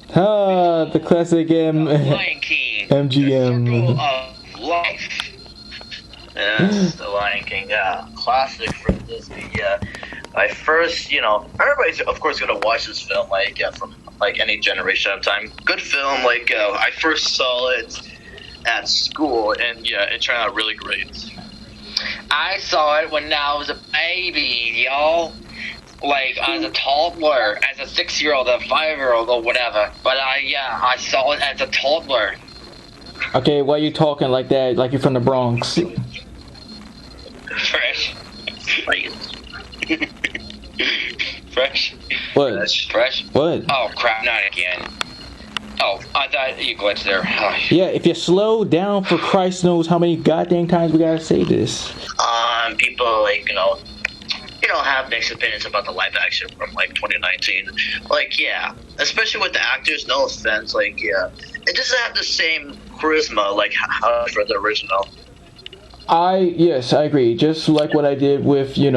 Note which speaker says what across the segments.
Speaker 1: The classic
Speaker 2: Lion King.
Speaker 1: MGM.
Speaker 2: The Circle of Life. Yes, the Lion King. Yeah, classic from Disney. Yeah, I first, everybody's of course gonna watch this film from any generation of time. Good film. I first saw it at school, and yeah, it turned out really great. I saw it when I was a baby, y'all. As a toddler, as a 6-year-old, a 5-year-old, or whatever. But I saw it as a toddler.
Speaker 1: Okay, why are you talking like that? Like you're from the Bronx?
Speaker 2: Fresh. Fresh.
Speaker 1: What?
Speaker 2: Fresh.
Speaker 1: What?
Speaker 2: Oh crap! Not again. Oh, I thought you glitched there.
Speaker 1: Yeah, if you slow down, for Christ knows how many goddamn times we gotta say this.
Speaker 2: People have mixed opinions about the live action from 2019. Yeah, especially with the actors. No offense, it doesn't have the same charisma how for the original.
Speaker 1: Yes, I agree. Just like what I did with, EC,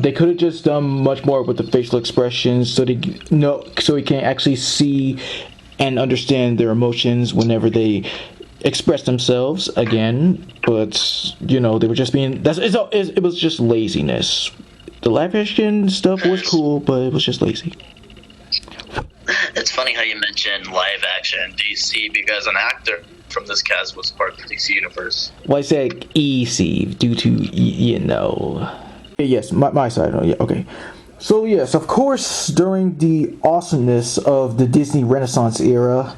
Speaker 1: they could have just done much more with the facial expressions, so we can actually see and understand their emotions whenever they express themselves again. But they were just being it was just laziness. The live action stuff was cool, but it was just lazy.
Speaker 2: It's funny how you mentioned live action DC because an actor from this cast was part of the DC universe.
Speaker 1: Well, I said EC due to Yes, my side. Oh, yeah, okay. So yes, of course, during the awesomeness of the Disney Renaissance era,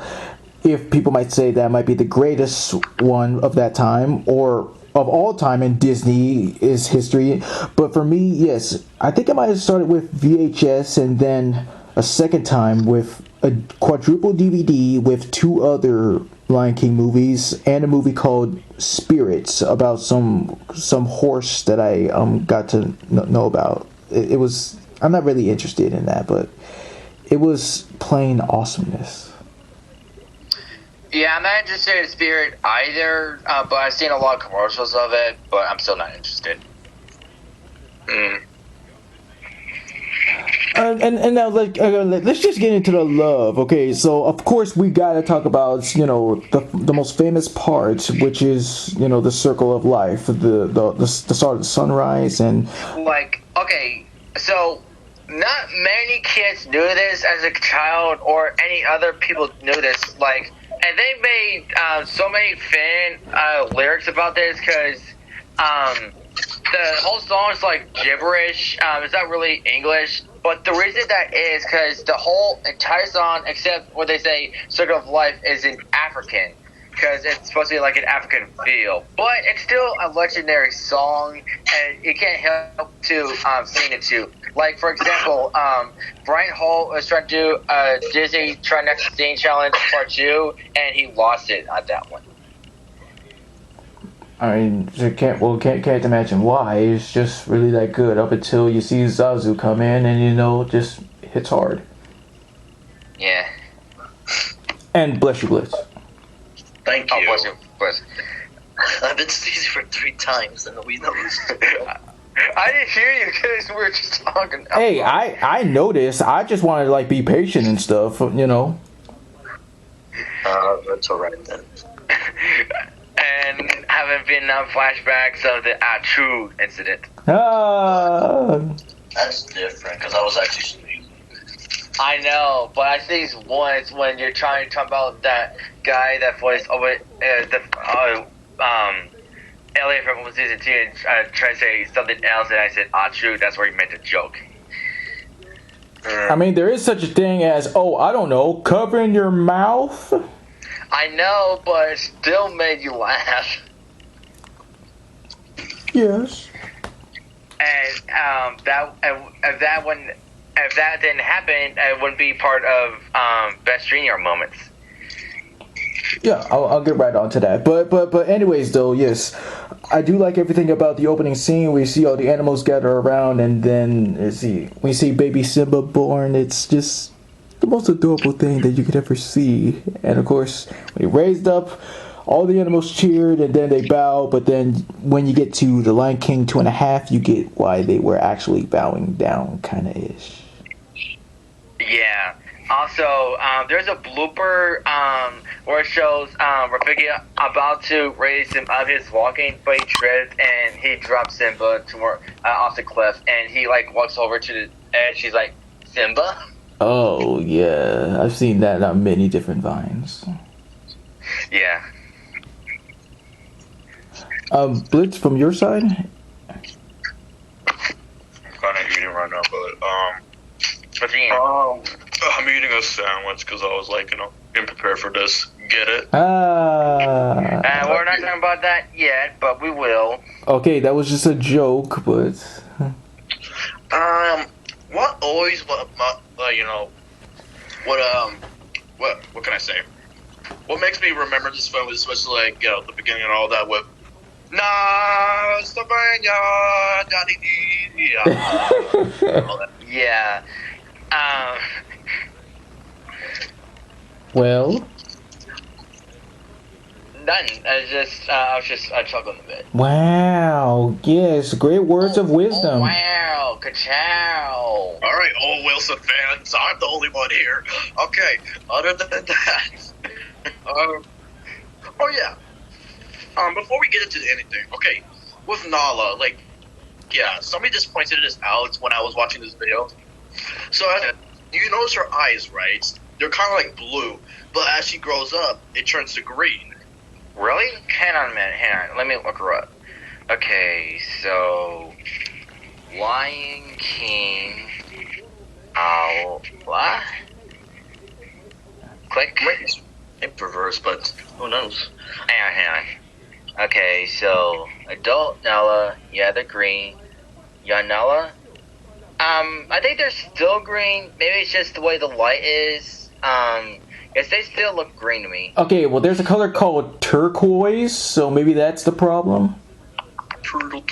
Speaker 1: if people might say that might be the greatest one of that time or of all time in Disney is history. But for me, yes, I think I might have started with VHS and then a second time with a quadruple DVD with 2 other Lion King movies and a movie called Spirits about some horse that I got to know about. It was, I'm not really interested in that, but it was plain awesomeness.
Speaker 2: Yeah, I'm not interested in Spirit either, but I've seen a lot of commercials of it, but I'm still not interested.
Speaker 1: And now, let's just get into the love, okay? So, of course, we gotta talk about, the most famous part, which is, the circle of life, the start of the sunrise, and...
Speaker 2: Okay, so, not many kids knew this as a child, or any other people knew this, and they made so many fan lyrics about this, because, the whole song is gibberish. It's not really English, but the reason that is because the whole entire song, except what they say, "Circle of Life," is in African, because it's supposed to be an African feel. But it's still a legendary song, and you can't help to sing it to. For example, Brian Holt was trying to do a Disney Try Not to Sing Challenge Part 2, and he lost it on that one.
Speaker 1: I mean, can't imagine why. It's just really that good up until you see Zazu come in and, just hits hard.
Speaker 2: Yeah.
Speaker 1: And bless you, Blitz.
Speaker 2: Thank you. Oh, bless you, Blitz. I've been sneezing for 3 times and we know this. I didn't hear you because we were just talking.
Speaker 1: Hey, I noticed. I just wanted to, be patient and stuff,
Speaker 2: That's alright then. And haven't been flashbacks of the Achu incident. That's different, because I was actually sneezing. I know, but I think it's once when you're trying to talk about that guy that voiced Elliot from season 2 and trying to say something else, and I said Achu, that's where he meant to joke.
Speaker 1: I mean, there is such a thing as, I don't know, covering your mouth?
Speaker 2: I know, but it still made you laugh.
Speaker 1: Yes.
Speaker 2: And if that didn't happen, it wouldn't be part of best junior moments.
Speaker 1: Yeah, I'll get right on to that. But anyways, though, yes, I do like everything about the opening scene. We see all the animals gather around, and then we see baby Simba born. It's just the most adorable thing that you could ever see. And of course, when he raised up, all the animals cheered, and then they bowed. But then when you get to the Lion King 2.5, you get why they were actually bowing down, kind of ish.
Speaker 2: Yeah, Also, there's a blooper where it shows Rafiki about to raise him out of his walking, but he trips and he drops Simba off the cliff, and he like walks over to the edge. He's like, Simba?
Speaker 1: Oh yeah, I've seen that on many different vines.
Speaker 2: Yeah.
Speaker 1: Blitz, from your side?
Speaker 3: Kind of eating right now, but
Speaker 2: What's he?
Speaker 3: I'm eating a sandwich because I was like, getting prepared for this. Get it?
Speaker 2: And we're not talking about that yet, but we will.
Speaker 1: Okay, that was just a joke, but
Speaker 3: What always, what can I say? What makes me remember this film is especially like, the beginning and all that with, nah, Slovenia, all that.
Speaker 2: Yeah.
Speaker 1: well,
Speaker 2: Nothing. I was just chuckling a bit.
Speaker 1: wow, yes, great words of wisdom.
Speaker 2: Oh, wow, ka-chow.
Speaker 3: Alright, all Wilson fans, I'm the only one here. Okay, other than that, oh yeah, before we get into anything, okay, with Nala, like, yeah, somebody just pointed this out when I was watching this video. So, you notice her eyes, right? They're kind of like blue, but as she grows up, it turns to green.
Speaker 2: Really? Hang on a minute, hang on. Let me look her up. Okay, so... Lion King... what? Click.
Speaker 3: It's reverse, but who knows?
Speaker 2: Hang on. Okay, so... Adult Nala, yeah, they're green. Young Nala? I think they're still green. Maybe it's just the way the light is. Yes, they still look green to me.
Speaker 1: Okay, well, there's a color called turquoise, so maybe that's the problem.
Speaker 3: Turtle.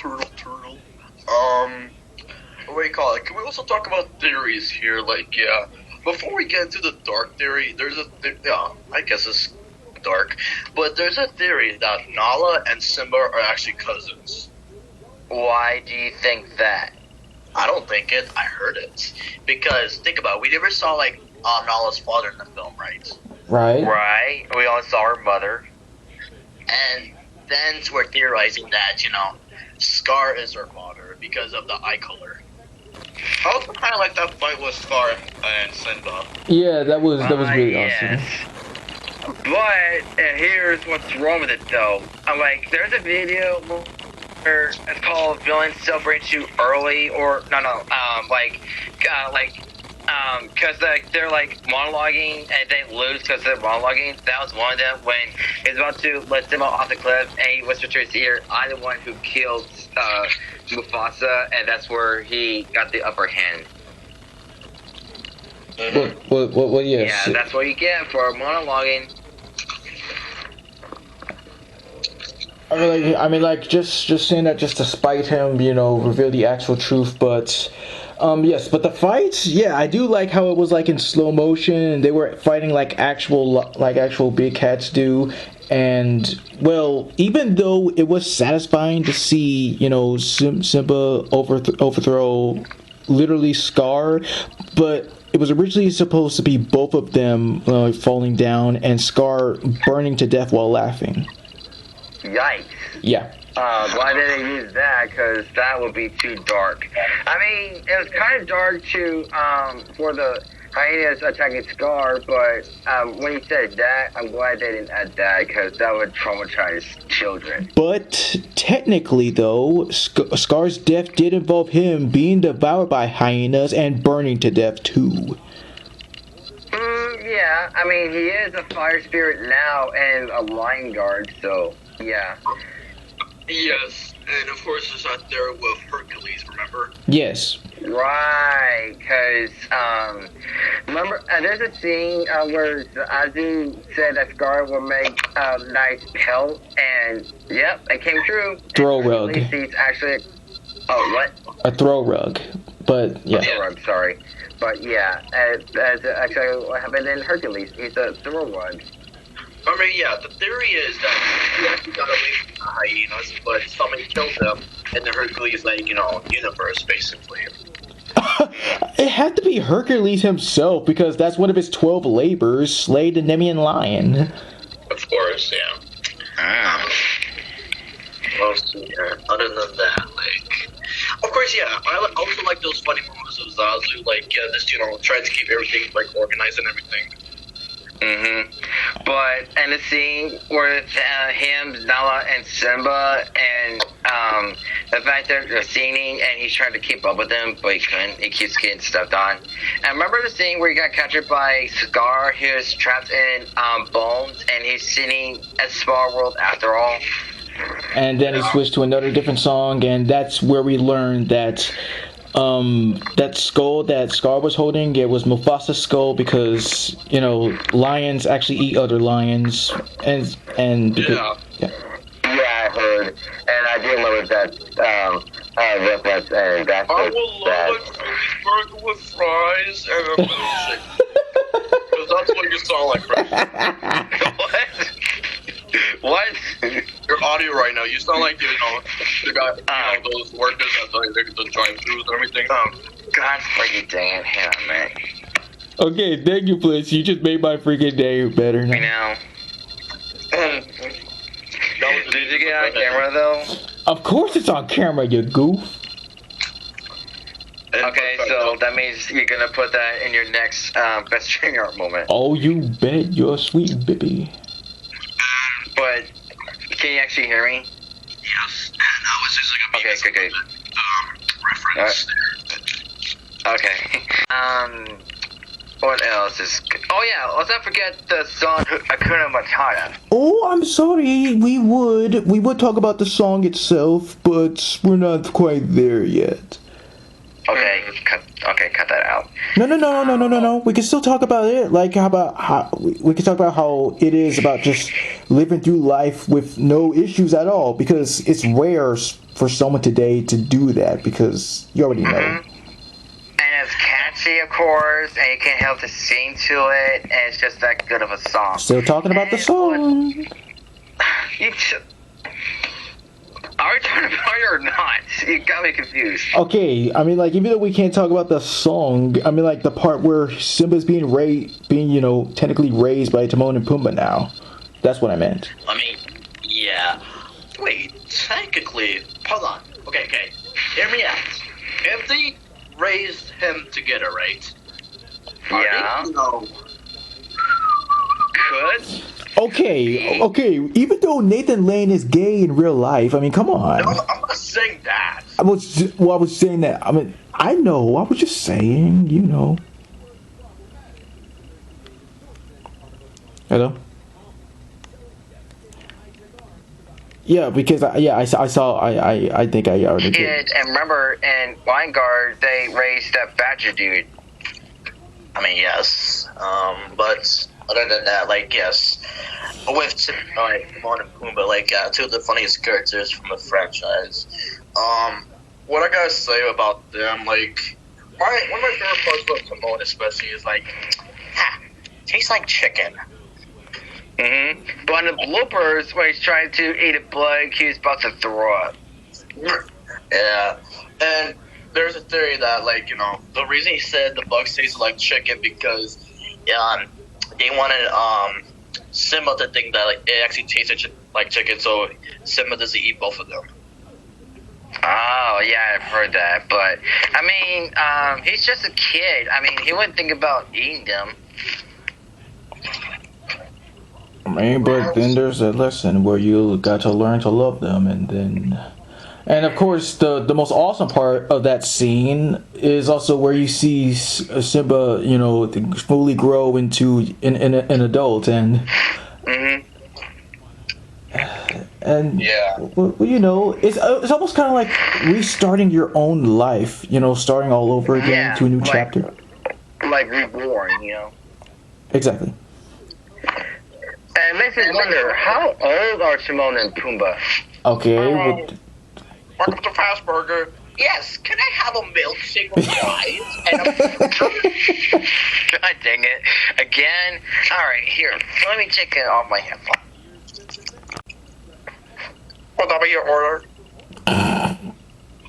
Speaker 3: What do you call it? Can we also talk about theories here? Like, yeah, before we get into the dark theory, I guess it's dark, but there's a theory that Nala and Simba are actually cousins.
Speaker 2: Why do you think that?
Speaker 3: I don't think it. I heard it. Because, think about it, we never saw, like, Nala's father in the film, right?
Speaker 2: Right. We only saw her mother.
Speaker 3: And then we're theorizing that, Scar is her father because of the eye color. I also kind of like that fight with Scar and Simba.
Speaker 1: Yeah, that was really
Speaker 2: yes.
Speaker 1: awesome.
Speaker 2: But here's what's wrong with it, though. There's a video where it's called "Villains Celebrate Too Early," or because they're monologuing and they lose because they're monologuing. That was one of them when he's about to let Simba off the cliff and he whispers to his ear, "I'm the one who killed Mufasa," and that's where he got the upper hand.
Speaker 1: Well, yes.
Speaker 2: Yeah, that's what you get for monologuing.
Speaker 1: I mean, just saying that just to spite him, reveal the actual truth, but, yes, but the fights, yeah, I do like how it was, in slow motion, and they were fighting like actual big cats do, and, well, even though it was satisfying to see, Simba overthrow literally Scar, but it was originally supposed to be both of them falling down, and Scar burning to death while laughing.
Speaker 2: Yikes.
Speaker 1: Yeah.
Speaker 2: Why didn't they use that? Because that would be too dark. I mean, it was kind of dark too for the hyenas attacking Scar, but when you said that, I'm glad they didn't add that because that would traumatize children.
Speaker 1: But technically, though, Scar's death did involve him being devoured by hyenas and burning to death too.
Speaker 2: Yeah, I mean, he is a fire spirit now and a lion guard, so yeah.
Speaker 3: Yes, and of course there's that there with Hercules, remember?
Speaker 1: Yes.
Speaker 2: Right, because, remember, there's a scene where Azu said that Scar will make a nice pelt, and, yep, it came true.
Speaker 1: Throw rug.
Speaker 2: He's actually, what?
Speaker 1: A throw rug, but, yeah.
Speaker 2: Throw rug, sorry. But, yeah, as actually what happened in Hercules, he's a throw rug.
Speaker 3: I mean, yeah, the theory is that he actually got away from the hyenas, but somebody killed him in the Hercules, universe, basically.
Speaker 1: It had to be Hercules himself because that's one of his 12 labors, slay the Nemean lion.
Speaker 3: Of course, yeah. Other than that, like, of course, yeah. I also like those funny moments of Zazu, like, just trying to keep everything like organized and everything.
Speaker 2: But and the scene with him, Nala, and Simba, and the fact that they're singing and he's trying to keep up with them, but he couldn't. He keeps getting stepped on. And remember the scene where he got captured by Scar? He was trapped in bones, and he's singing "A Small World After All."
Speaker 1: And then he switched to another different song, and that's where we learned that that skull that Scar was holding, it was Mufasa's skull because lions actually eat other lions, and because,
Speaker 2: yeah, I heard, and I do remember that reference, and that's
Speaker 3: I will love a cheeseburger with fries and a milkshake. Because that's what you sound like, Chris.
Speaker 2: What?
Speaker 3: Your audio right now, you sound like the guy, those workers at the drive-thrus and everything.
Speaker 2: God freaking dang it, hang on, man.
Speaker 1: Okay, thank you, Blitz. You just made my freaking day better now.
Speaker 2: Did you get on camera though?
Speaker 1: Of course it's on camera, you goof.
Speaker 2: Okay, so that means you're gonna put that in your next best string art moment.
Speaker 1: Oh, you bet, you're sweet baby.
Speaker 2: But can you actually hear me?
Speaker 3: Yes, and I was using a
Speaker 2: good.
Speaker 3: reference.
Speaker 2: Okay. What else is? Oh yeah, let's not forget the song Hakuna Matata.
Speaker 1: Oh, I'm sorry. We would talk about the song itself, but we're not quite there yet.
Speaker 2: Okay, cut that out.
Speaker 1: No. We can still talk about it. Like, we can talk about how it is about just living through life with no issues at all, because it's rare for someone today to do that, because you already know.
Speaker 2: And it's catchy, of course, and you can't help to sing to it, and it's just that good of a song.
Speaker 1: Still talking about the song.
Speaker 2: Are we talking about it or not? You got me confused.
Speaker 1: Okay, I mean, like, even though we can't talk about the song, I mean, like, the part where Simba's being technically raised by Timon and Pumbaa now. That's what I meant.
Speaker 3: I mean, yeah. Wait, technically, hold on. Okay. Hear me out. If they raised him together, right?
Speaker 2: Yeah. Could?
Speaker 1: Okay. Even though Nathan Lane is gay in real life, I mean, come on.
Speaker 3: No, I'm not saying that.
Speaker 1: I was saying that. I mean, I know. I was just saying, Hello? Yeah, because I saw. I think I already did.
Speaker 2: And remember, in Guard, they raised that Badger dude.
Speaker 3: I mean, yes. But other than that, like, yes. With Timon and Pumbaa, two of the funniest characters from the franchise. What I gotta say about them, like, one of my favorite parts about Timon especially is, like, tastes like chicken.
Speaker 2: But in the bloopers, when he's trying to eat a blood, he's about to throw up.
Speaker 3: Yeah. And there's a theory that, like, the reason he said the bugs tasted like chicken because they wanted Simba to think that, like, it actually tasted like chicken, so Simba doesn't eat both of them.
Speaker 2: Oh, yeah, I've heard that. But, I mean, he's just a kid. I mean, he wouldn't think about eating them.
Speaker 1: I mean, but then there's a lesson where you got to learn to love them, and of course the most awesome part of that scene is also where you see Simba, fully grow into an adult, and
Speaker 3: yeah,
Speaker 1: it's almost kind of like restarting your own life, starting all over again to a new chapter,
Speaker 2: like reborn,
Speaker 1: Exactly.
Speaker 2: And it makes me wonder, how old are Timon and Pumbaa?
Speaker 1: Okay.
Speaker 3: Welcome to Fast Burger. Yes, can I have a milkshake with fries?
Speaker 2: God dang it. Again? Alright, here. Let me take it off my headphone.
Speaker 3: Will that be your order?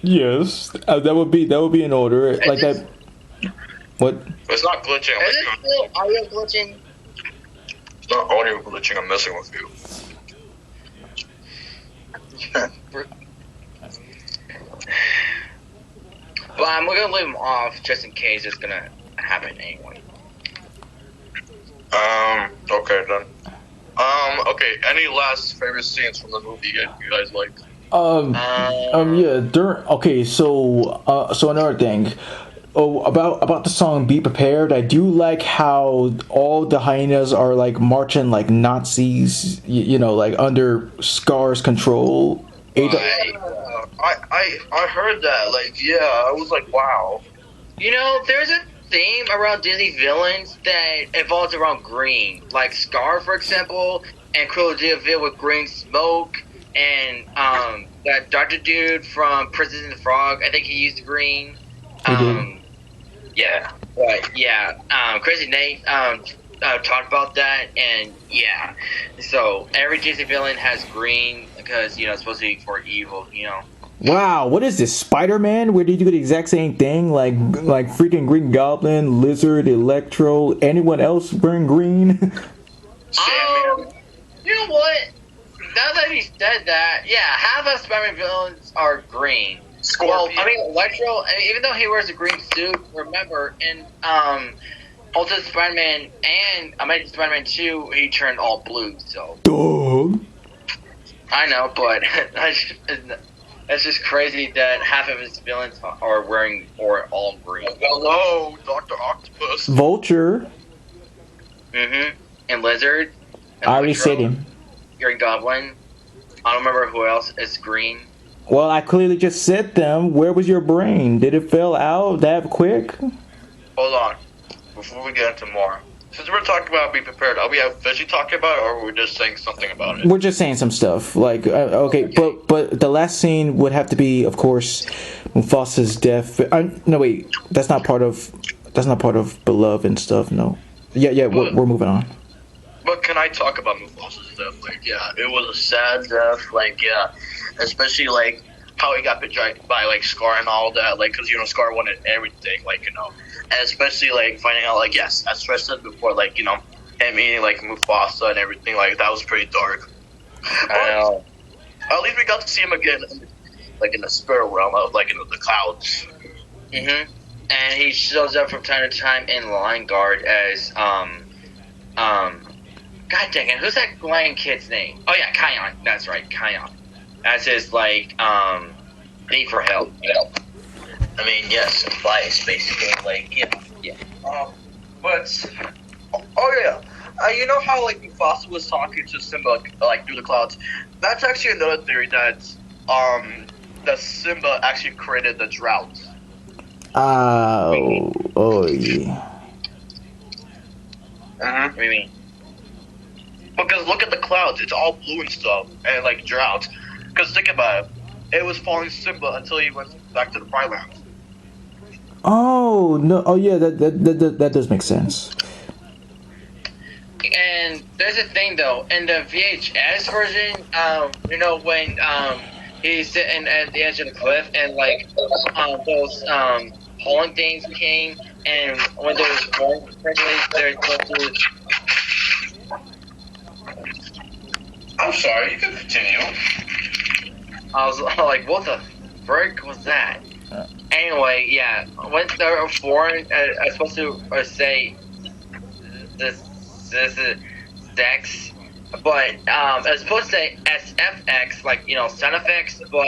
Speaker 1: Yes, that would be in order. Like that. What?
Speaker 3: It's not glitching.
Speaker 2: Is it still audio glitching?
Speaker 3: It's not audio glitching. I'm messing with you.
Speaker 2: But I'm gonna leave them off just in case it's gonna happen anyway.
Speaker 3: Okay then. Okay. Any last favorite scenes from the movie you guys like?
Speaker 1: Yeah. Okay. So another thing. Oh, about the song "Be Prepared." I do like how all the hyenas are like marching like Nazis. You know, like under Scar's control.
Speaker 3: I heard that. Like, yeah, I was like, wow.
Speaker 2: You know, there's a theme around Disney villains that evolves around green, like Scar, for example, and Cruella de Vil with green smoke, and that Dr. Dude from Princess and the Frog. I think he used green. Yeah, but yeah, Crazy Nate talked about that, and yeah, so every Disney villain has green because it's supposed to be for evil,
Speaker 1: Wow, what is this, Spider-Man? Where did you do the exact same thing? Like freaking Green Goblin, Lizard, Electro, anyone else wearing green?
Speaker 2: You know what? Now that he said that, yeah, half of Spider-Man villains are green.
Speaker 3: Scorpion.
Speaker 2: Well, I mean, Electro, even though he wears a green suit, remember, in Ultimate Spider-Man and Amazing Spider-Man 2, he turned all blue, so.
Speaker 1: Dog.
Speaker 2: I know, but that's just crazy that half of his villains are wearing or all green.
Speaker 3: Hello, Dr. Octopus.
Speaker 1: Vulture.
Speaker 2: And Lizard. And
Speaker 1: I already
Speaker 2: Electro,
Speaker 1: said him.
Speaker 2: Green Goblin. I don't remember who else is green.
Speaker 1: Well, I clearly just said them. Where was your brain? Did it fail out that quick?
Speaker 3: Hold on. Before we get into more, since we're talking about Be Prepared, are we officially talking about it, or are we just saying something about it?
Speaker 1: We're just saying some stuff. Like, okay, but the last scene would have to be, of course, Mufasa's death. No, wait, that's not part of Beloved and stuff. No. Yeah, we're moving on.
Speaker 3: But can I talk about Mufasa's death? Like, yeah, it was a sad death. Like, yeah, especially like how he got betrayed by like Scar and all that. Like, because Scar wanted everything. Like, and especially like finding out, like, yes, as Fresh said before, like, him eating like Mufasa and everything. Like, that was pretty dark.
Speaker 2: I know.
Speaker 3: At least we got to see him again, like in the spirit realm of like in the clouds.
Speaker 2: And he shows up from time to time in Lion Guard as God dang it, who's that lion kid's name? Oh yeah, Kion. That's right, Kion. As his like need for help.
Speaker 3: I mean, yes, advice basically. Like, yeah. But oh yeah, you know how like Mufasa was talking to Simba like through the clouds? That's actually another theory that that Simba actually created the drought.
Speaker 1: Oh yeah.
Speaker 2: What do you mean?
Speaker 3: Because look at the clouds, it's all blue and stuff, and like drought. Because think about it, it was following Simba until he went back to the Pride Land.
Speaker 1: Oh no! Oh yeah, that does make sense.
Speaker 2: And there's a thing though, in the VHS version, when he's sitting at the edge of the cliff and like those pollen things came, and when there's pollen, they're supposed to.
Speaker 3: I'm sorry, you can continue.
Speaker 2: I was like, what the frick was that? Anyway, yeah, when they're foreign, I'm supposed to say this is sex, but it's supposed to say SFX, like, sound effects, but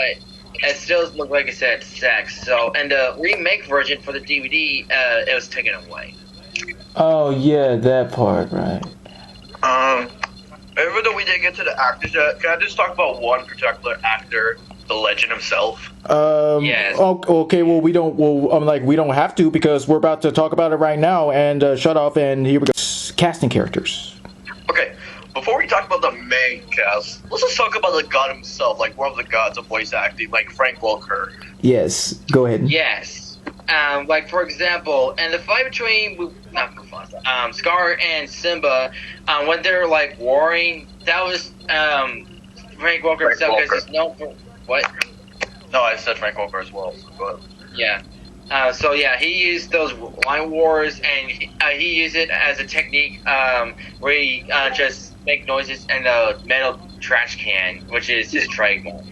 Speaker 2: it still doesn't look like it said sex. So, in the remake version for the DVD, it was taken away.
Speaker 1: Oh yeah, that part, right.
Speaker 3: Even though we didn't get to the actors yet, can I just talk about one particular actor, the legend himself?
Speaker 2: Yes.
Speaker 1: Okay. Well, we don't. Well, we don't have to because we're about to talk about it right now. And shut off. And here we go. Casting characters.
Speaker 3: Okay. Before we talk about the main cast, let's just talk about the god himself, like one of the gods of voice acting, like Frank Welker.
Speaker 1: Yes. Go ahead.
Speaker 2: Yes. Like, for example, in the fight between Scar and Simba, when they're like warring, that was Frank Welker himself, because he's known for what?
Speaker 3: No, I said Frank Welker as well. So go ahead.
Speaker 2: Yeah. So yeah, he used those line wars, and he used it as a technique where he just make noises in a metal trash can, which is his trademark.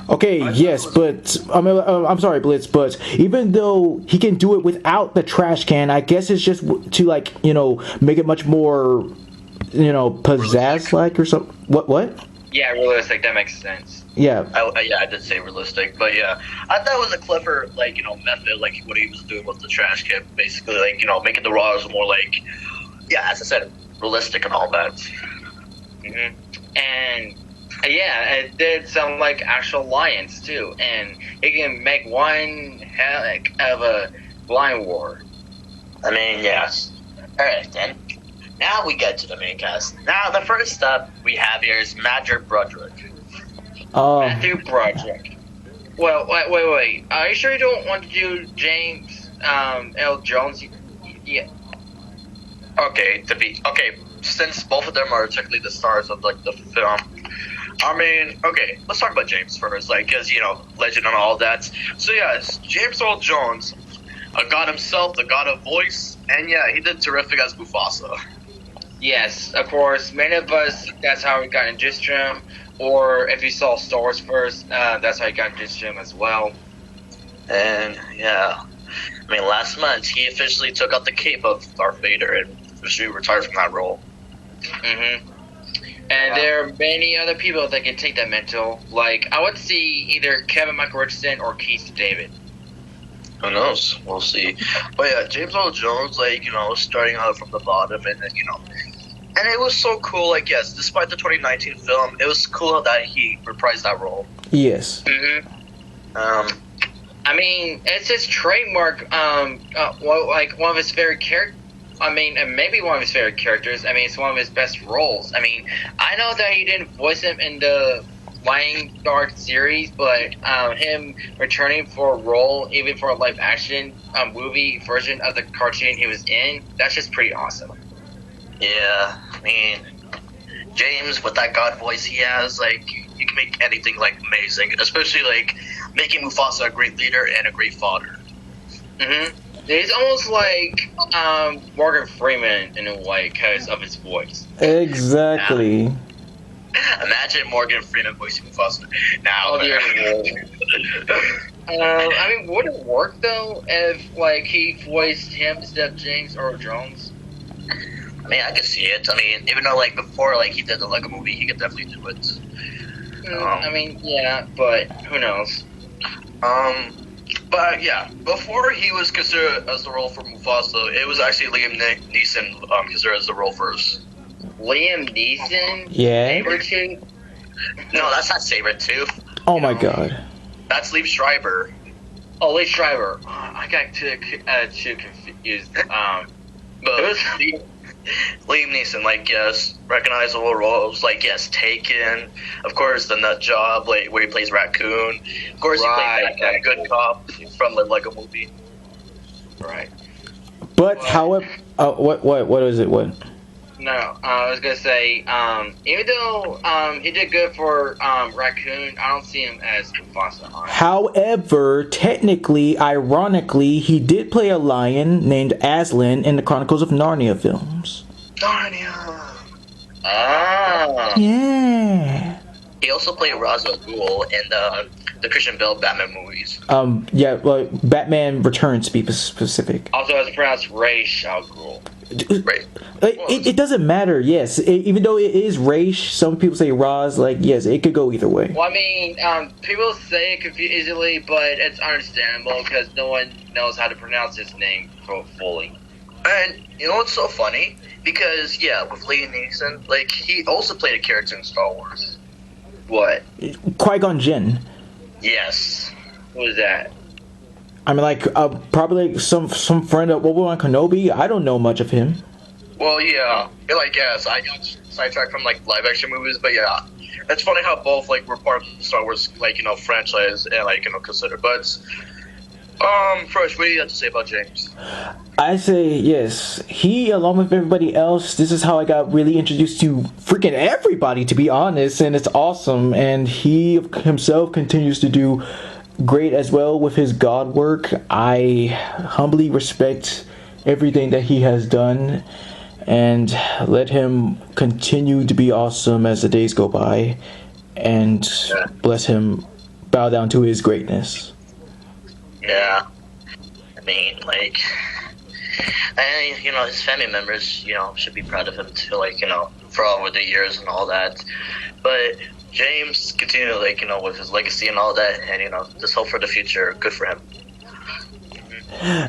Speaker 1: Okay, yes, but I'm sorry, Blitz, but even though he can do it without the trash can, I guess it's just to like make it much more pizzazz like or something. What?
Speaker 2: Yeah, realistic. That makes sense.
Speaker 1: Yeah.
Speaker 3: I did say realistic, but yeah, I thought it was a clever method, like what he was doing with the trash can, basically making the Raws more like, yeah, as I said, realistic and all that.
Speaker 2: Mm-hmm. And yeah, it did some like actual lions too, and it can make one heck of a line war.
Speaker 3: I mean, yes. All right, then. Now we get to the main cast. Now the first up we have here is Matthew Broderick.
Speaker 2: Matthew Broderick. Well, wait. Are you sure you don't want to do James L. Jones? Yeah.
Speaker 3: Okay, since both of them are technically the stars of like the film. I mean, okay, let's talk about James first, like, as legend and all that. So yeah, it's James Earl Jones, a god himself, the god of voice, and yeah, he did terrific as Mufasa.
Speaker 2: Yes, of course. Many of us, that's how we got introduced to him. Or if you saw Star Wars first, that's how you got introduced to him as well.
Speaker 3: And yeah, I mean, last month he officially took out the cape of Darth Vader and officially retired from that role.
Speaker 2: Mm-hmm. And there are many other people that can take that mantle. Like, I would see either Kevin Michael Richardson or Keith David.
Speaker 3: Who knows? We'll see. But yeah, James Earl Jones, starting out from the bottom, and then, and it was so cool, like, yes, despite the 2019 film, it was cool that he reprised that role.
Speaker 1: Yes.
Speaker 2: Mm-hmm. I mean, it's his trademark, one of his favorite characters. I mean, and maybe one of his favorite characters. I mean, it's one of his best roles. I mean, I know that he didn't voice him in the Lion Guard series, but him returning for a role, even for a live action movie version of the cartoon he was in, that's just pretty awesome.
Speaker 3: Yeah, I mean, James, with that god voice he has, like, you can make anything, like, amazing, especially, like, making Mufasa a great leader and a great father.
Speaker 2: Mm-hmm. He's almost like Morgan Freeman in a way because of his voice.
Speaker 1: Exactly.
Speaker 3: Yeah. Imagine Morgan Freeman voicing Mufasa. Now,
Speaker 2: I mean, would it work though if like he voiced him instead of James Earl Jones?
Speaker 3: I mean, I could see it. I mean, even though like before like he did the Lego movie, he could definitely do it.
Speaker 2: I mean, yeah, but who knows?
Speaker 3: But yeah, before he was considered as the role for Mufasa, it was actually Liam Neeson considered as the role first.
Speaker 2: Liam Neeson?
Speaker 1: Yeah.
Speaker 2: Sabretooth?
Speaker 3: No, that's not Sabretooth.
Speaker 1: Oh my god.
Speaker 3: That's Liev Schreiber.
Speaker 2: Oh, Liev Schreiber. I got too confused.
Speaker 3: But Liam Neeson, like, yes, recognizable roles, like, yes, Taken, of course, The Nut Job, like, where he plays Raccoon. Of course,
Speaker 2: Right,
Speaker 3: he played that good cop from the Lego movie.
Speaker 2: Right.
Speaker 1: But however, what is it? What?
Speaker 2: No, I was gonna say, even though he did good for Raccoon, I don't see him as Mufasa.
Speaker 1: However, technically, ironically, he did play a lion named Aslan in the Chronicles of Narnia films.
Speaker 3: Narnia!
Speaker 2: Ah.
Speaker 1: Yeah.
Speaker 3: He also played Ra's al Ghul in the Christian Bale Batman movies.
Speaker 1: Yeah, well, Batman Returns, to be specific.
Speaker 2: Also, it's pronounced Ra's al Ghul.
Speaker 3: Right.
Speaker 1: It doesn't matter, yes. Even though it is Raish, some people say Raz, like, yes, it could go either way.
Speaker 2: Well, I mean, people say it easily, but it's understandable because no one knows how to pronounce his name fully.
Speaker 3: And you know what's so funny? Because, yeah, with Liam Neeson, like, he also played a character in Star Wars.
Speaker 2: What?
Speaker 1: Qui-Gon Jinn.
Speaker 3: Yes.
Speaker 2: Who is that?
Speaker 1: I mean, like, probably some friend of Obi-Wan Kenobi. I don't know much of him.
Speaker 3: Well, yeah. Like, yes, I got sidetracked from, like, live-action movies, but yeah. It's funny how both, like, were part of the Star Wars, like, franchise and, like, consider. But, first, what do you have to say about James?
Speaker 1: I say, yes. He, along with everybody else, this is how I got really introduced to freaking everybody, to be honest, and it's awesome. And he himself continues to do great as well with his God work. I humbly respect everything that he has done, and let him continue to be awesome as the days go by, and bless him, bow down to his greatness.
Speaker 4: Yeah. I mean, like, and his family members, should be proud of him too, like, for all of the years and all that. But James continued, like, with his legacy and all that, and just hope for the future. Good for him.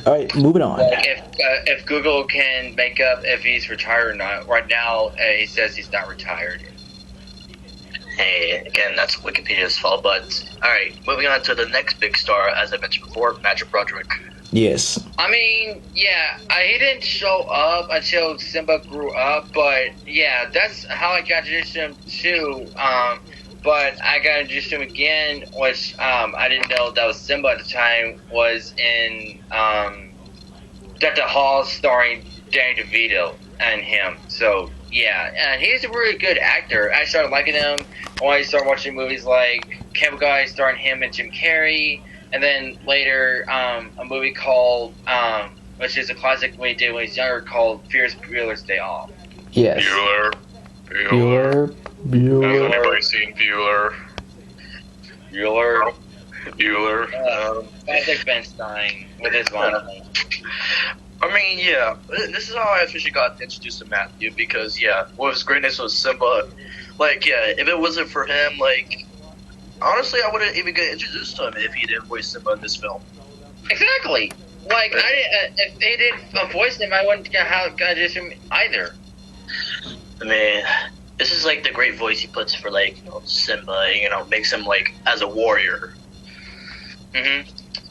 Speaker 1: All right, moving on.
Speaker 2: Like if Google can make up if he's retired or not, right now he says he's not retired.
Speaker 4: Hey, again, that's Wikipedia's fault. But all right, moving on to the next big star, as I mentioned before, Matthew Broderick.
Speaker 1: Yes.
Speaker 2: I mean, yeah, he didn't show up until Simba grew up, but yeah, that's how I got introduced to him too. But I got introduced to him again, which I didn't know that was Simba at the time, was in Dr. Hall starring Danny DeVito and him. So, yeah, and he's a really good actor. I started liking him when I started watching movies like Cable Guy starring him and Jim Carrey, and then later a movie called, which is a classic when he did when he was younger, called Ferris Bueller's Day Off.
Speaker 1: Yes. Bueller.
Speaker 3: Has anybody seen Bueller?
Speaker 2: Bueller. Classic Ben Stein with his line.
Speaker 3: I mean, yeah, this is how I officially got introduced to Matthew, because, yeah, what his greatness was Simba. Like, yeah, if it wasn't for him, like, honestly, I wouldn't even get introduced to him if he didn't voice Simba in this film.
Speaker 2: Exactly. Like, if they didn't voice him, I wouldn't have introduced him either.
Speaker 4: I mean, this is like the great voice he puts for, like, Simba, makes him, like, as a warrior.
Speaker 2: Mm-hmm.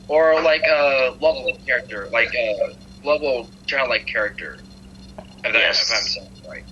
Speaker 2: Or like a lovable character, like a lovable childlike character. If I'm saying it right.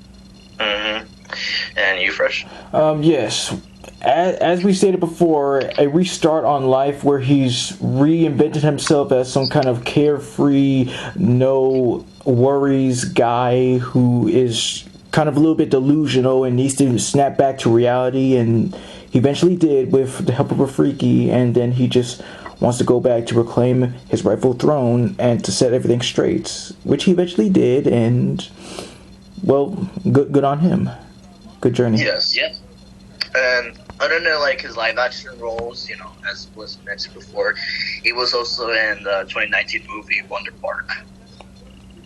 Speaker 4: Mm-hmm. And you, Fresh?
Speaker 1: Yes. As we stated before, a restart on life where he's reinvented himself as some kind of carefree, no worries guy who is kind of a little bit delusional and needs to snap back to reality, and he eventually did with the help of a freaky, and then he just wants to go back to reclaim his rightful throne and to set everything straight, which he eventually did, and, well, good on him. Good journey.
Speaker 4: Yes. Yep. And other than, like, his live-action roles, as was mentioned before, he was also in the 2019 movie Wonder Park.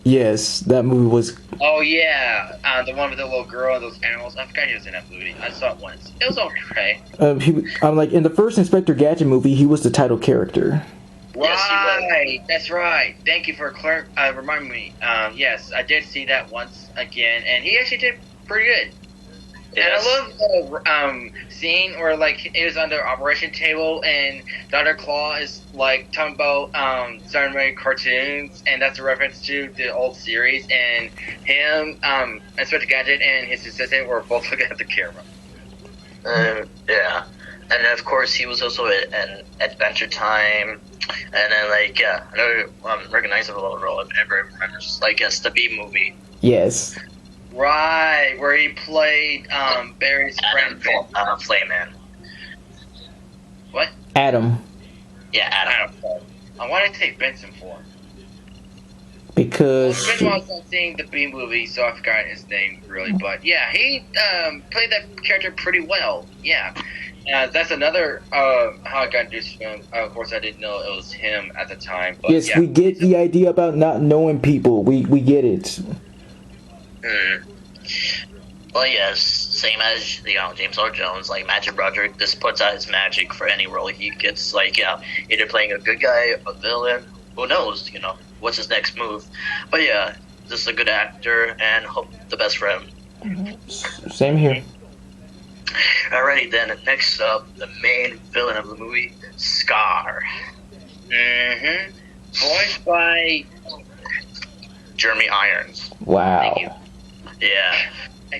Speaker 1: Yes, that movie was...
Speaker 2: Oh, yeah. The one with the little girl and those animals. I forgot he was in that movie. I saw it once. It was okay.
Speaker 1: Like, in the first Inspector Gadget movie, he was the title character.
Speaker 2: Right. That's right. Thank you for reminding me. Yes, I did see that once again, and he actually did pretty good. Yes. And I love the scene where, like, it was on the operation table and Dr. Claw is, like, talking about starting cartoons, and that's a reference to the old series, and him, Inspector Gadget, and his assistant were both looking at the camera.
Speaker 4: Yeah. And, of course, he was also in Adventure Time, and then, like, another recognizable role everyone remembers, like, yes, the B movie.
Speaker 1: Yes.
Speaker 2: Right, where he played Barry's friend.
Speaker 4: Flayman.
Speaker 2: What?
Speaker 1: Adam.
Speaker 4: Yeah, Adam.
Speaker 2: I wanted to say Benson for him.
Speaker 1: Because...
Speaker 2: It's been a while since I've seen the B movie, so I forgot his name, really. But, yeah, he played that character pretty well. Yeah. That's another how I got introduced to him. Of course, I didn't know it was him at the time. But
Speaker 1: yes,
Speaker 2: yeah.
Speaker 1: We get the idea about not knowing people. We get it.
Speaker 4: Well, yes, same as James Earl Jones, like Matthew Broderick, this puts out his magic for any role he gets. Like, either playing a good guy, a villain, who knows, what's his next move. But yeah, this is a good actor, and hope the best for him.
Speaker 1: Same here.
Speaker 4: Alrighty then, next up, the main villain of the movie, Scar.
Speaker 2: Voiced by
Speaker 4: Jeremy Irons.
Speaker 1: Wow.
Speaker 2: Thank you.
Speaker 4: Yeah.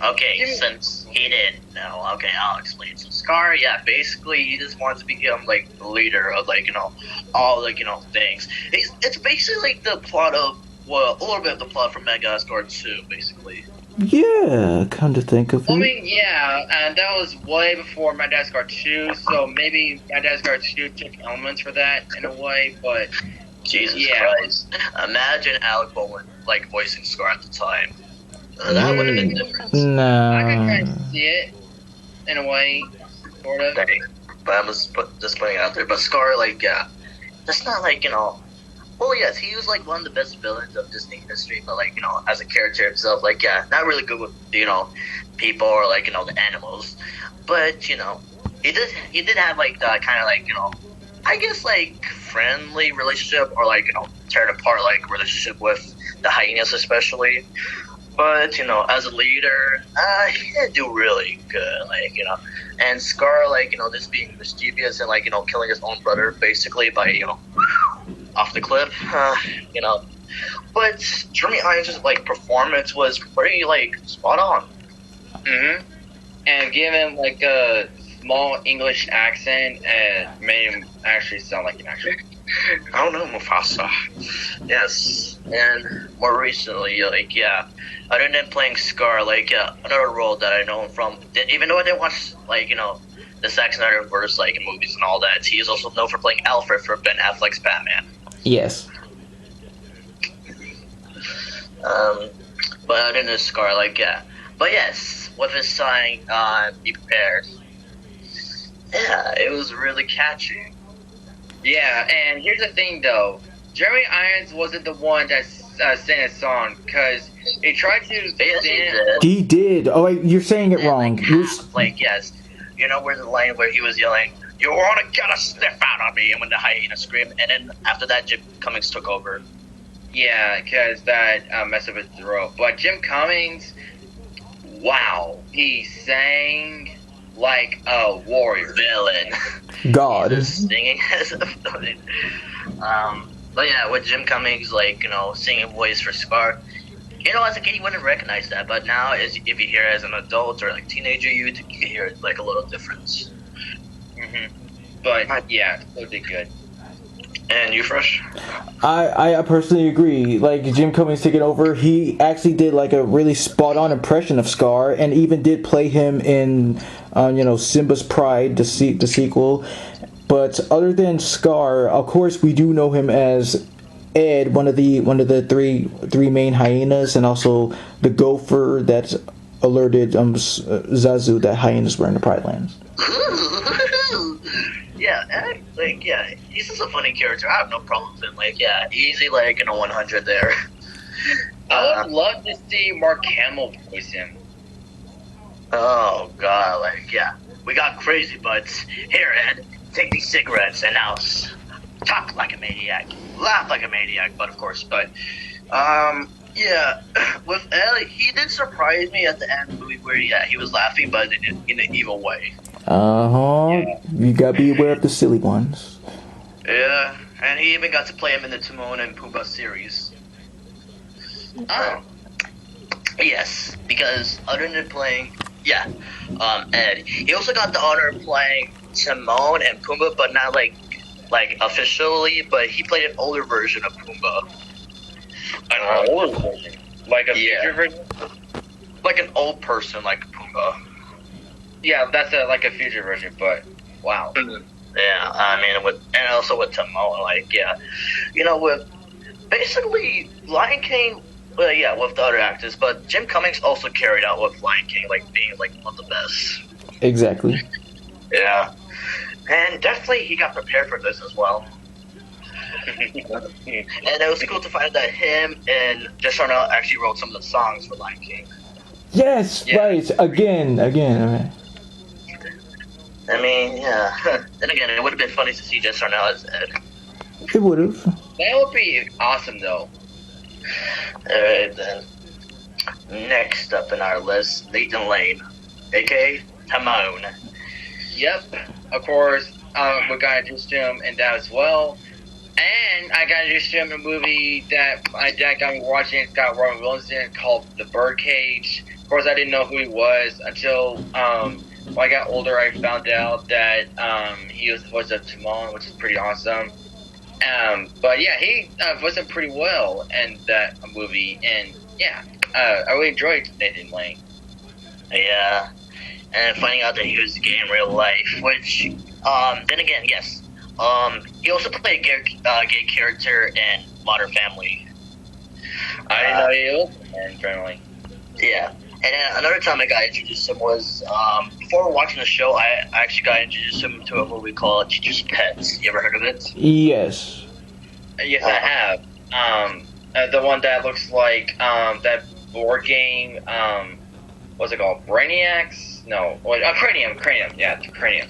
Speaker 4: Okay, since he didn't know, okay, I'll explain. So Scar, basically he just wants to become, like, the leader of, like, all, like, things. It's basically like the plot of, well, a little bit of the plot from Madagascar 2, basically.
Speaker 1: Yeah, come to think of
Speaker 2: I
Speaker 1: it.
Speaker 2: mean, yeah, and that was way before Madagascar 2, so maybe Madagascar 2 took elements for that in a way, but
Speaker 4: Jesus
Speaker 2: yeah.
Speaker 4: Christ. Imagine Alec Baldwin, like, voicing Scar at the time. That would have been different.
Speaker 2: I could
Speaker 1: Nah.
Speaker 2: kind of see it in a way, sort of.
Speaker 4: Dang. But I'm just putting it out there. But Scar, like, yeah. That's not, like, well, yes, he was, like, one of the best villains of Disney history, but, like, as a character himself, like, yeah, not really good with, people or, like, the animals. But, he did have, like, the kind of, like, I guess, like, friendly relationship or, like, tear it apart, like, relationship with the hyenas especially. But, as a leader, he didn't do really good, like, and Scar, like, just being mischievous and, like, killing his own brother, basically, by, off the cliff, But Jeremy Irons' like, performance was pretty, like, spot on.
Speaker 2: Mm-hmm. And given, like, a small English accent, and made him actually sound like an actor.
Speaker 4: I don't know, Mufasa. Yes, and more recently, like, yeah, other than playing Scar, like, another role that I know him from, even though I didn't watch, like, the Zack Snyder verse, like, in movies and all that, he is also known for playing Alfred for Ben Affleck's Batman.
Speaker 1: Yes.
Speaker 4: But other than Scar, like, yeah. But yes, with his song, Be Prepared, yeah, it was really catchy.
Speaker 2: Yeah, and here's the thing, though. Jeremy Irons wasn't the one that sang a song, because he tried to
Speaker 4: Yes, he
Speaker 2: sing
Speaker 4: did.
Speaker 1: He did. Oh, wait, you're saying it
Speaker 4: And,
Speaker 1: wrong.
Speaker 4: like, yes, where the line where he was yelling, "You wanna get a sniff out of me," and when the hyena screamed, and then after that, Jim Cummings took over.
Speaker 2: Yeah, because that messed up his throat. But Jim Cummings, wow, he sang like a warrior.
Speaker 4: Villain.
Speaker 1: God.
Speaker 4: Just singing as a villain. But yeah, with Jim Cummings, like, singing voice for Scar, as a kid, you wouldn't recognize that, but now, if you hear it as an adult or, like, teenager, you can hear, like, a little difference.
Speaker 2: Mm-hmm. But, yeah, still did good.
Speaker 4: And you, Fresh?
Speaker 1: I personally agree. Like, Jim Cummings taking over, he actually did like a really spot on impression of Scar, and even did play him in, Simba's Pride, the sequel. But other than Scar, of course, we do know him as Ed, one of the three main hyenas, and also the gopher that alerted Zazu that hyenas were in the Pride Lands.
Speaker 4: Yeah, he's just a funny character. I have no problem with him. Like, yeah, easy, like, 100 there.
Speaker 2: I would love to see Mark Hamill voice him.
Speaker 4: Oh, God, like, yeah. We got crazy butts. Here, Ed, take these cigarettes and now talk like a maniac. Laugh like a maniac, but of course, yeah, with Ed, he did surprise me at the end of the movie where, yeah, he was laughing, but in an evil way.
Speaker 1: Yeah. You gotta be aware of the silly ones.
Speaker 4: Yeah, and he even got to play him in the Timon and Pumbaa series.
Speaker 2: Oh.
Speaker 4: Yes, because other than playing, Ed, he also got the honor of playing Timon and Pumbaa, but not like officially, but he played an older version of Pumbaa.
Speaker 2: An older version? Like a future version?
Speaker 4: Like an old person, like Pumbaa.
Speaker 2: Yeah, that's like a future version, but wow.
Speaker 4: Yeah, I mean, and also with Timon, like, yeah. With basically Lion King, with the other actors, but Jim Cummings also carried out with Lion King, like, being, like, one of the best.
Speaker 1: Exactly.
Speaker 4: Yeah. And definitely he got prepared for this as well. And it was cool to find out that him and Jess Arnell actually wrote some of the songs for Lion King.
Speaker 1: Yes,
Speaker 2: Yeah.
Speaker 1: right. Again.
Speaker 4: I mean, yeah. Then again, it would have been funny to see Jess Arnell as Ed.
Speaker 1: It would have.
Speaker 2: That would be awesome, though.
Speaker 4: Alright, then. Next up in our list, Nathan Lane, a.k.a. Timon.
Speaker 2: Yep, of course, we got introduced to him in that as well. And I got introduced to him in a movie that my dad got me watching. It's got Robin Williams in it, called The Birdcage. Of course, I didn't know who he was until when I got older. I found out that he was the voice of Timon, which is pretty awesome. But yeah, he voiced him pretty well in that movie. And yeah, I really enjoyed Nathan Lane.
Speaker 4: Yeah, and finding out that he was gay in real life, which, then again, yes, he also played a gay character in Modern Family.
Speaker 2: I didn't know he was in Family.
Speaker 4: Yeah, and then another time I got introduced to him was, before watching the show, I actually got introduced to him to a movie called Teacher's Pets. You ever heard of it?
Speaker 1: Yes.
Speaker 2: Yes, I have. The one that looks like that board game. What's it called? Brainiacs? No. Cranium. Yeah, Cranium.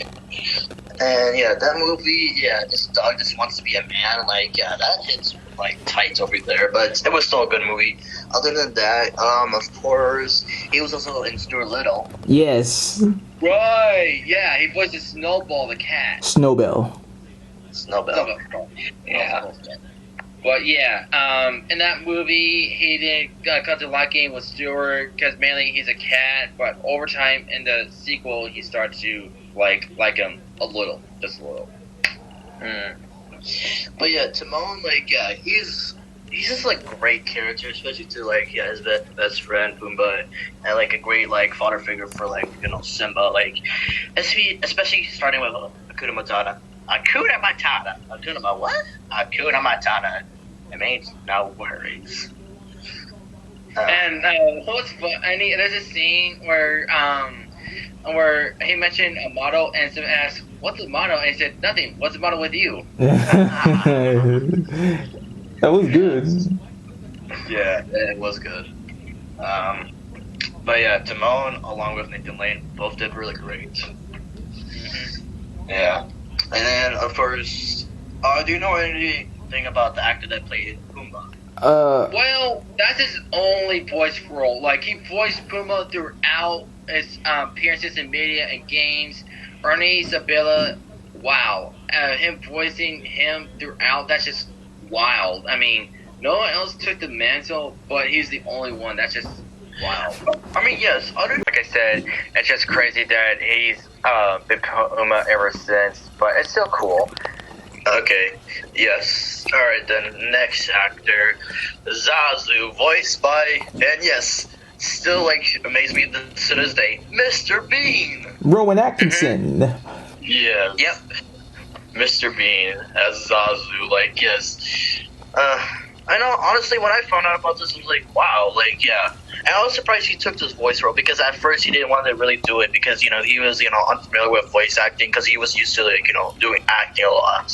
Speaker 4: And yeah, that movie, yeah, this dog just wants to be a man. Like, yeah, that hits like tight over there, but it was still a good movie. Other than that, of course, he was also in Stuart Little.
Speaker 1: Yes.
Speaker 2: Right. Yeah, he voiced Snowball the cat.
Speaker 1: Snowbell.
Speaker 4: Snowbell.
Speaker 2: Yeah. But yeah, in that movie, he didn't come to liking with Stewart because mainly he's a cat. But over time, in the sequel, he started to like him a little, just a little.
Speaker 4: But yeah, Timon, like, yeah, he's just like great character, especially to like, yeah, his best friend Pumbaa, and like a great like father figure for like, you know, Simba. Like, especially starting with Hakuna Matata. Hakuna Matata. Hakuna what? Hakuna Matata. It means no worries.
Speaker 2: And what's funny? There's a scene where he mentioned a motto, and someone asked, "What's the motto?" And he said, "Nothing. What's the motto with you?"
Speaker 1: That was good.
Speaker 4: Yeah, it was good. But yeah, Timon along with Nathan Lane both did really great. Yeah, and then of course, do you know anything about the actor that played Pumbaa?
Speaker 2: Well, that's his only voice role. Like, he voiced Pumbaa throughout his appearances in media and games. Ernie Sabella, wow. Him voicing him throughout, that's just wild. I mean, no one else took the mantle, but he's the only one. That's just wild.
Speaker 4: I mean, yes,
Speaker 2: like I said, it's just crazy that he's been Pumbaa ever since, but it's still cool.
Speaker 4: Okay, yes. Alright then, next actor, Zazu, voiced by, and yes, still like amazes me to this day, Mr. Bean!
Speaker 1: Rowan Atkinson.
Speaker 4: Yeah. Yep. Mr. Bean as Zazu, like, yes. I know, honestly, when I found out about this, I was like, wow, like, yeah. And I was surprised he took this voice role, because at first he didn't want to really do it, because, you know, he was, you know, unfamiliar with voice acting, because he was used to, like, you know, doing acting a lot.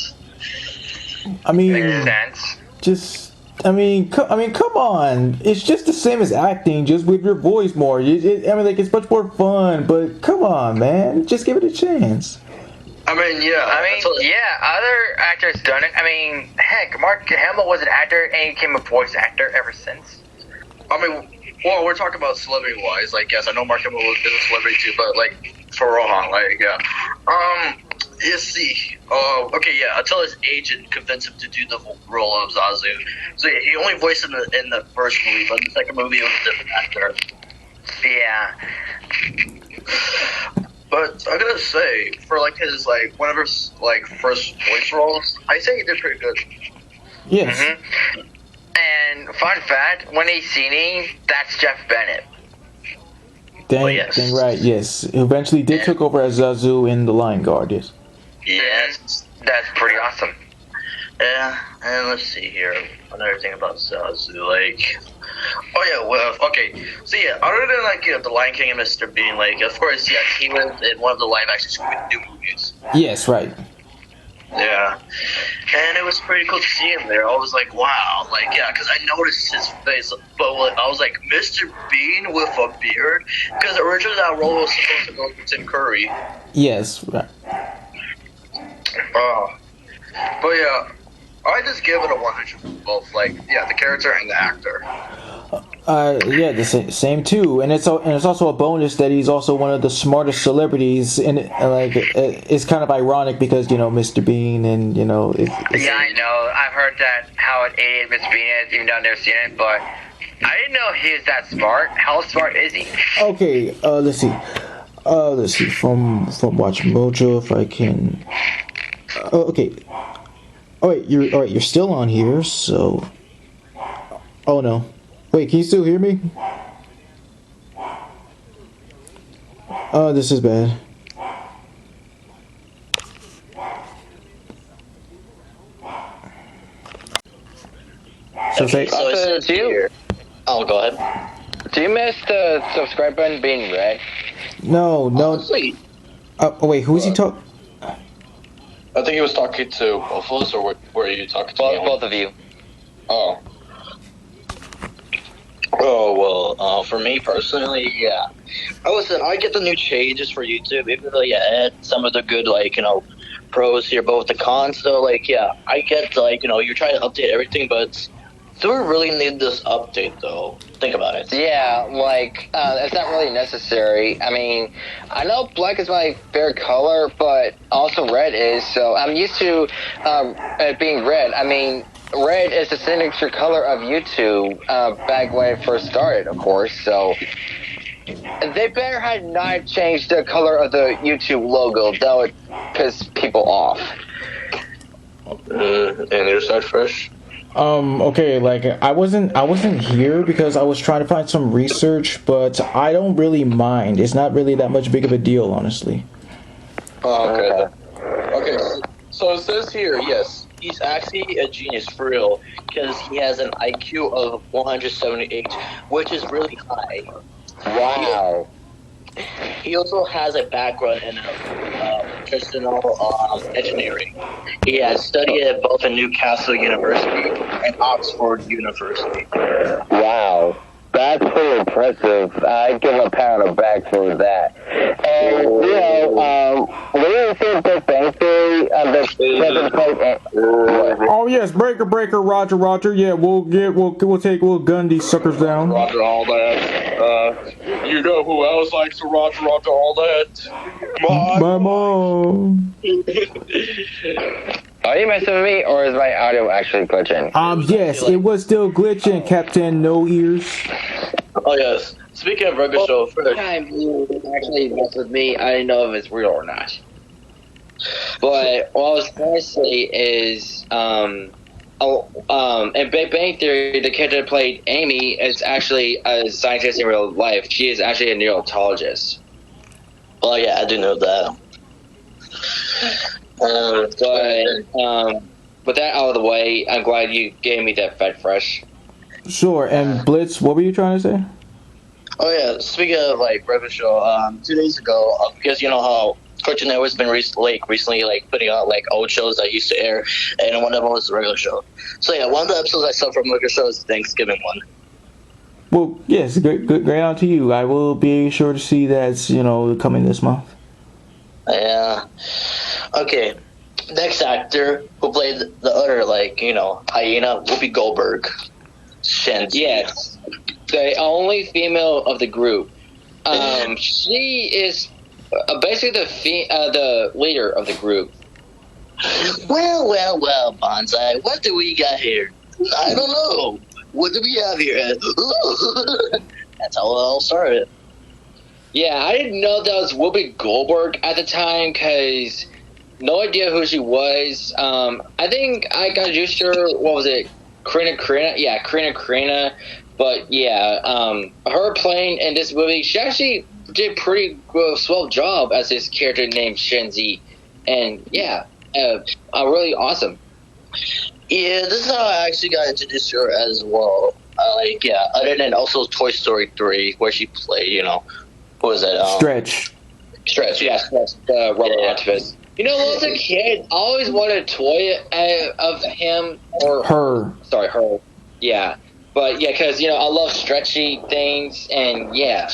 Speaker 1: I mean,
Speaker 2: Makes sense.
Speaker 1: come on. It's just the same as acting, just with your voice more. Like, it's much more fun, but come on, man. Just give it a chance.
Speaker 4: I mean, yeah.
Speaker 2: Other actors done it. I mean, heck, Mark Hamill was an actor and he became a voice actor ever since.
Speaker 3: I mean, well, we're talking about celebrity-wise. Like, yes, I know Mark Hamill is a celebrity too, but like for Rohan, like, yeah. You see, okay, yeah. Until his agent convinced him to do the role of Zazu. So yeah, he only voiced in the first movie, but in the second movie it was a different actor.
Speaker 2: Yeah.
Speaker 3: But I gotta say, for like his like one of his like first voice roles, I say he did pretty good.
Speaker 1: Yes.
Speaker 2: Mm-hmm. And fun fact, when he's singing, that's Jeff Bennett.
Speaker 1: Dang,
Speaker 4: yes.
Speaker 1: dang right, yes. Eventually did took over as Zazu in The Lion Guard, yes.
Speaker 4: Yes.
Speaker 2: That's pretty awesome.
Speaker 4: Yeah, and let's see here. Another thing about Zazu, like, oh yeah, well, okay. So yeah, other than like, you know, The Lion King and Mr. Bean, like, of course, yes, he was in one of the live-action Scooby-Doo movies.
Speaker 1: Yes, right.
Speaker 4: Yeah, and it was pretty cool to see him there. I was like, wow, like, yeah, because I noticed his face, but I was like, Mr. Bean with a beard? Because originally that role was supposed to go to Tim Curry.
Speaker 1: Yes, right.
Speaker 3: But yeah, I just give it a 100 both, like, yeah, the character and the actor.
Speaker 1: Yeah, the same too, and it's also a bonus that he's also one of the smartest celebrities, and like it's kind of ironic because, you know, Mr. Bean, and you know.
Speaker 2: Yeah, I know. I've heard that how it aided Mr. Bean is, even though I've never seen it, but I didn't know he was that smart. How smart is he?
Speaker 1: Okay, let's see. From Watch Mojo, if I can. Oh, okay. All right, you're still on here, so. Oh no. Wait, can you still hear me? Oh, this is bad. So say,
Speaker 4: So it's
Speaker 2: do you-
Speaker 4: here. Oh, go ahead.
Speaker 2: Do you miss the subscribe button being red?
Speaker 1: no.
Speaker 4: Honestly,
Speaker 1: Oh, wait, who is he talking?
Speaker 3: I think he was talking to both of us, or were you talking to me?
Speaker 2: Both of you.
Speaker 3: Oh.
Speaker 4: oh well. For me personally, yeah. Oh, listen, I get the new changes for YouTube, even though add some of the good pros here, but with the cons though, I get you're trying to update everything, but do we really need this update though? Think about it.
Speaker 2: Yeah, it's not really necessary. I mean, I know black is my favorite color, but also red is, so I'm used to it being red. I mean, red is the signature color of YouTube back when it first started, of course, so they better had not changed the color of the YouTube logo. That would piss people off.
Speaker 3: And your side fresh?
Speaker 1: Okay, I wasn't here because I was trying to find some research, but I don't really mind. It's not really that much big of a deal, honestly.
Speaker 3: Oh, okay. Okay, so it says here, yes,
Speaker 4: He's actually a genius for real, because he has an IQ of 178, which is really high.
Speaker 2: Wow.
Speaker 4: He also has a background in traditional engineering. He has studied at both Newcastle University and Oxford University.
Speaker 2: Wow. That's pretty impressive. I give a pat on the back for that. And, we didn't see Big Bang Theory the second place.
Speaker 1: Oh yes, breaker, Roger. Yeah, we'll gun these suckers down.
Speaker 3: Roger all that. You know who else likes to Roger all that?
Speaker 1: My mom.
Speaker 2: Are you messing with me, or is my audio actually glitching?
Speaker 1: Yes, it was still glitching, Captain No Ears.
Speaker 4: Oh yes. Speaking of regular show, first,
Speaker 2: Time you actually messed with me, I didn't know if it's real or not. But what I was trying to say is, in Big Bang Theory, the character that played Amy is actually a scientist in real life. She is actually a neurologist.
Speaker 4: oh yeah, I do know that.
Speaker 2: But with that out of the way, I'm glad you gave me that Fed Fresh.
Speaker 1: Sure, and Blitz, what were you trying to say?
Speaker 4: Oh yeah, speaking of regular show, 2 days ago, because you know how Cartoon Network's been recently putting out old shows that used to air, and one of them was the regular show. So yeah, one of the episodes I saw from regular show is the Thanksgiving one.
Speaker 1: Well, yes, great on to you. I will be sure to see that, coming this month.
Speaker 4: Yeah. Okay. Next actor who played the other hyena, Whoopi Goldberg. Shenzi.
Speaker 2: Yes, the only female of the group. She is basically the leader of the group.
Speaker 4: Well, Bonsai. What do we got here? I don't know. What do we have here? That's how it all started.
Speaker 2: Yeah, I didn't know that was Whoopi Goldberg at the time, because no idea who she was. I think I got introduced to her, what was it, Karina? Yeah, Karina. But yeah, her playing in this movie, she actually did a pretty swell job as this character named Shenzi. And yeah, really awesome.
Speaker 4: Yeah, this is how I actually got introduced to her as well. Other than also Toy Story 3, where she played, what was that?
Speaker 1: Stretch.
Speaker 4: Stretch, yeah.
Speaker 2: Stretch, the rubber octopus. When I was a kid, I always wanted a toy of him or
Speaker 1: her.
Speaker 2: Sorry, her. Yeah, but yeah, because I love stretchy things, and yeah.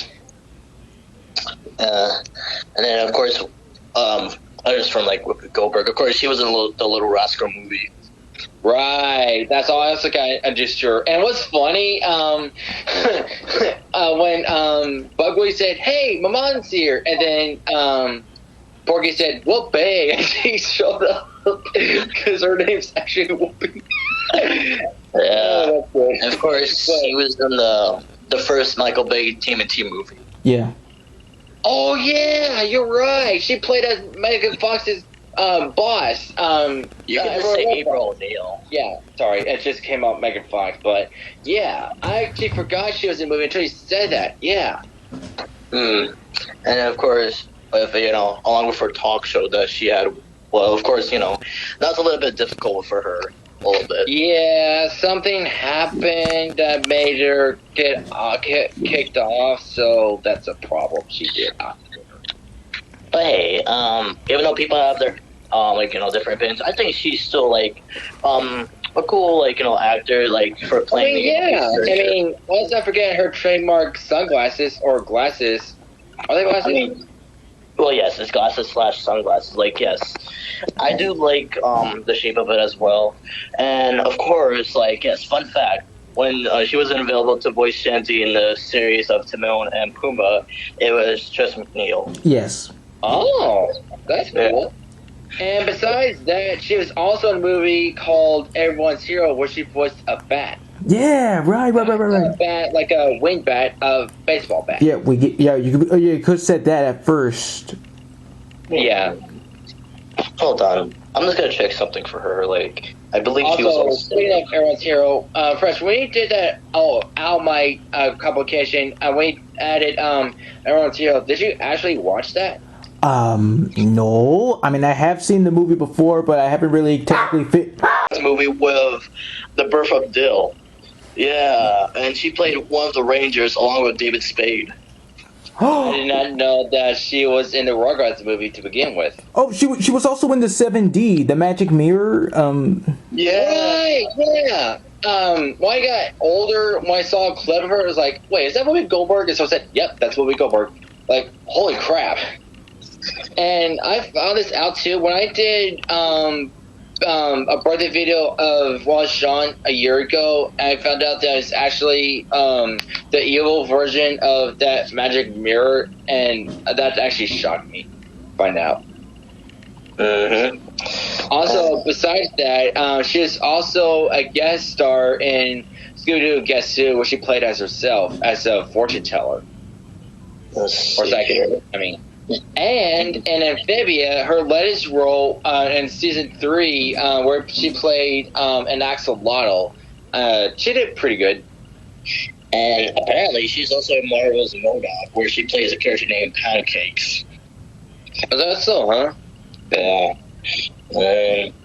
Speaker 4: And then of course, others from Whoopi Goldberg. Of course, she was in the Little Rascal movie.
Speaker 2: Right, that's all. That's a gesture. And what's funny, when Bugway said, "Hey, my mom's here," and then Porky said, "Whoopee," and she showed up because her name's actually Whoopi.
Speaker 4: Yeah, and of course, she was in the first Michael Bay TMNT movie.
Speaker 1: Yeah.
Speaker 2: Oh yeah, you're right. She played as Megan Fox's boss.
Speaker 4: You can just say April O'Neil.
Speaker 2: Yeah, sorry, it just came out Megan Fox, but yeah, I actually forgot she was in the movie until you said that. Yeah.
Speaker 4: And of course, if along with her talk show that she had, well, of course, that's a little bit difficult for her. A little bit.
Speaker 2: Yeah, something happened that made her get kicked off, so that's a problem. She did.
Speaker 4: But hey, even though people have their different opinions, I think she's still a cool actor for playing.
Speaker 2: Let's not forget her trademark sunglasses or glasses. Are they glasses?
Speaker 4: Well, yes, it's glasses / sunglasses. Yes, I do like the shape of it as well, and of course, yes. Fun fact: when she wasn't available to voice Shanty in the series of Timon and Pumbaa, it was Tress MacNeille.
Speaker 1: Yes.
Speaker 2: Oh, that's cool. And besides that, she was also in a movie called Everyone's Hero, where she voiced a bat.
Speaker 1: Yeah, right.
Speaker 2: A bat, like a wing bat, a baseball bat.
Speaker 1: Yeah, you could have said that at first.
Speaker 2: Yeah.
Speaker 4: Hold on, I'm just gonna check something for her. I believe she was
Speaker 2: Also, speaking of Everyone's Hero, Fresh, when you did that, Out My publication, when you added Everyone's Hero, did you actually watch that?
Speaker 1: No. I mean, I have seen the movie before, but I haven't really technically fit.
Speaker 4: This movie with The Birth of Dill. Yeah, and she played one of the Rangers along with David Spade.
Speaker 2: I did not know that she was in the Rugrats movie to begin with.
Speaker 1: Oh, she was also in the 7D, the Magic Mirror.
Speaker 4: Yeah.
Speaker 2: Right, yeah. When I got older, when I saw a clip of her, I was like, wait, is that Whoopi Goldberg? And so I said, yep, that's Whoopi Goldberg. Holy crap. And I found this out too when I did a birthday video of Wallace Shawn a year ago. And I found out that it's actually the evil version of that magic mirror, and that actually shocked me. Find out. Also, besides that, she was also a guest star in Scooby-Doo Guess Who, where she played as herself as a fortune teller or psychic. And in Amphibia, her latest role in season 3, where she played an axolotl, she did pretty good.
Speaker 4: And apparently, she's also in Marvel's MODOK, where she plays a character named Pancakes.
Speaker 2: Is that so, huh?
Speaker 4: Yeah.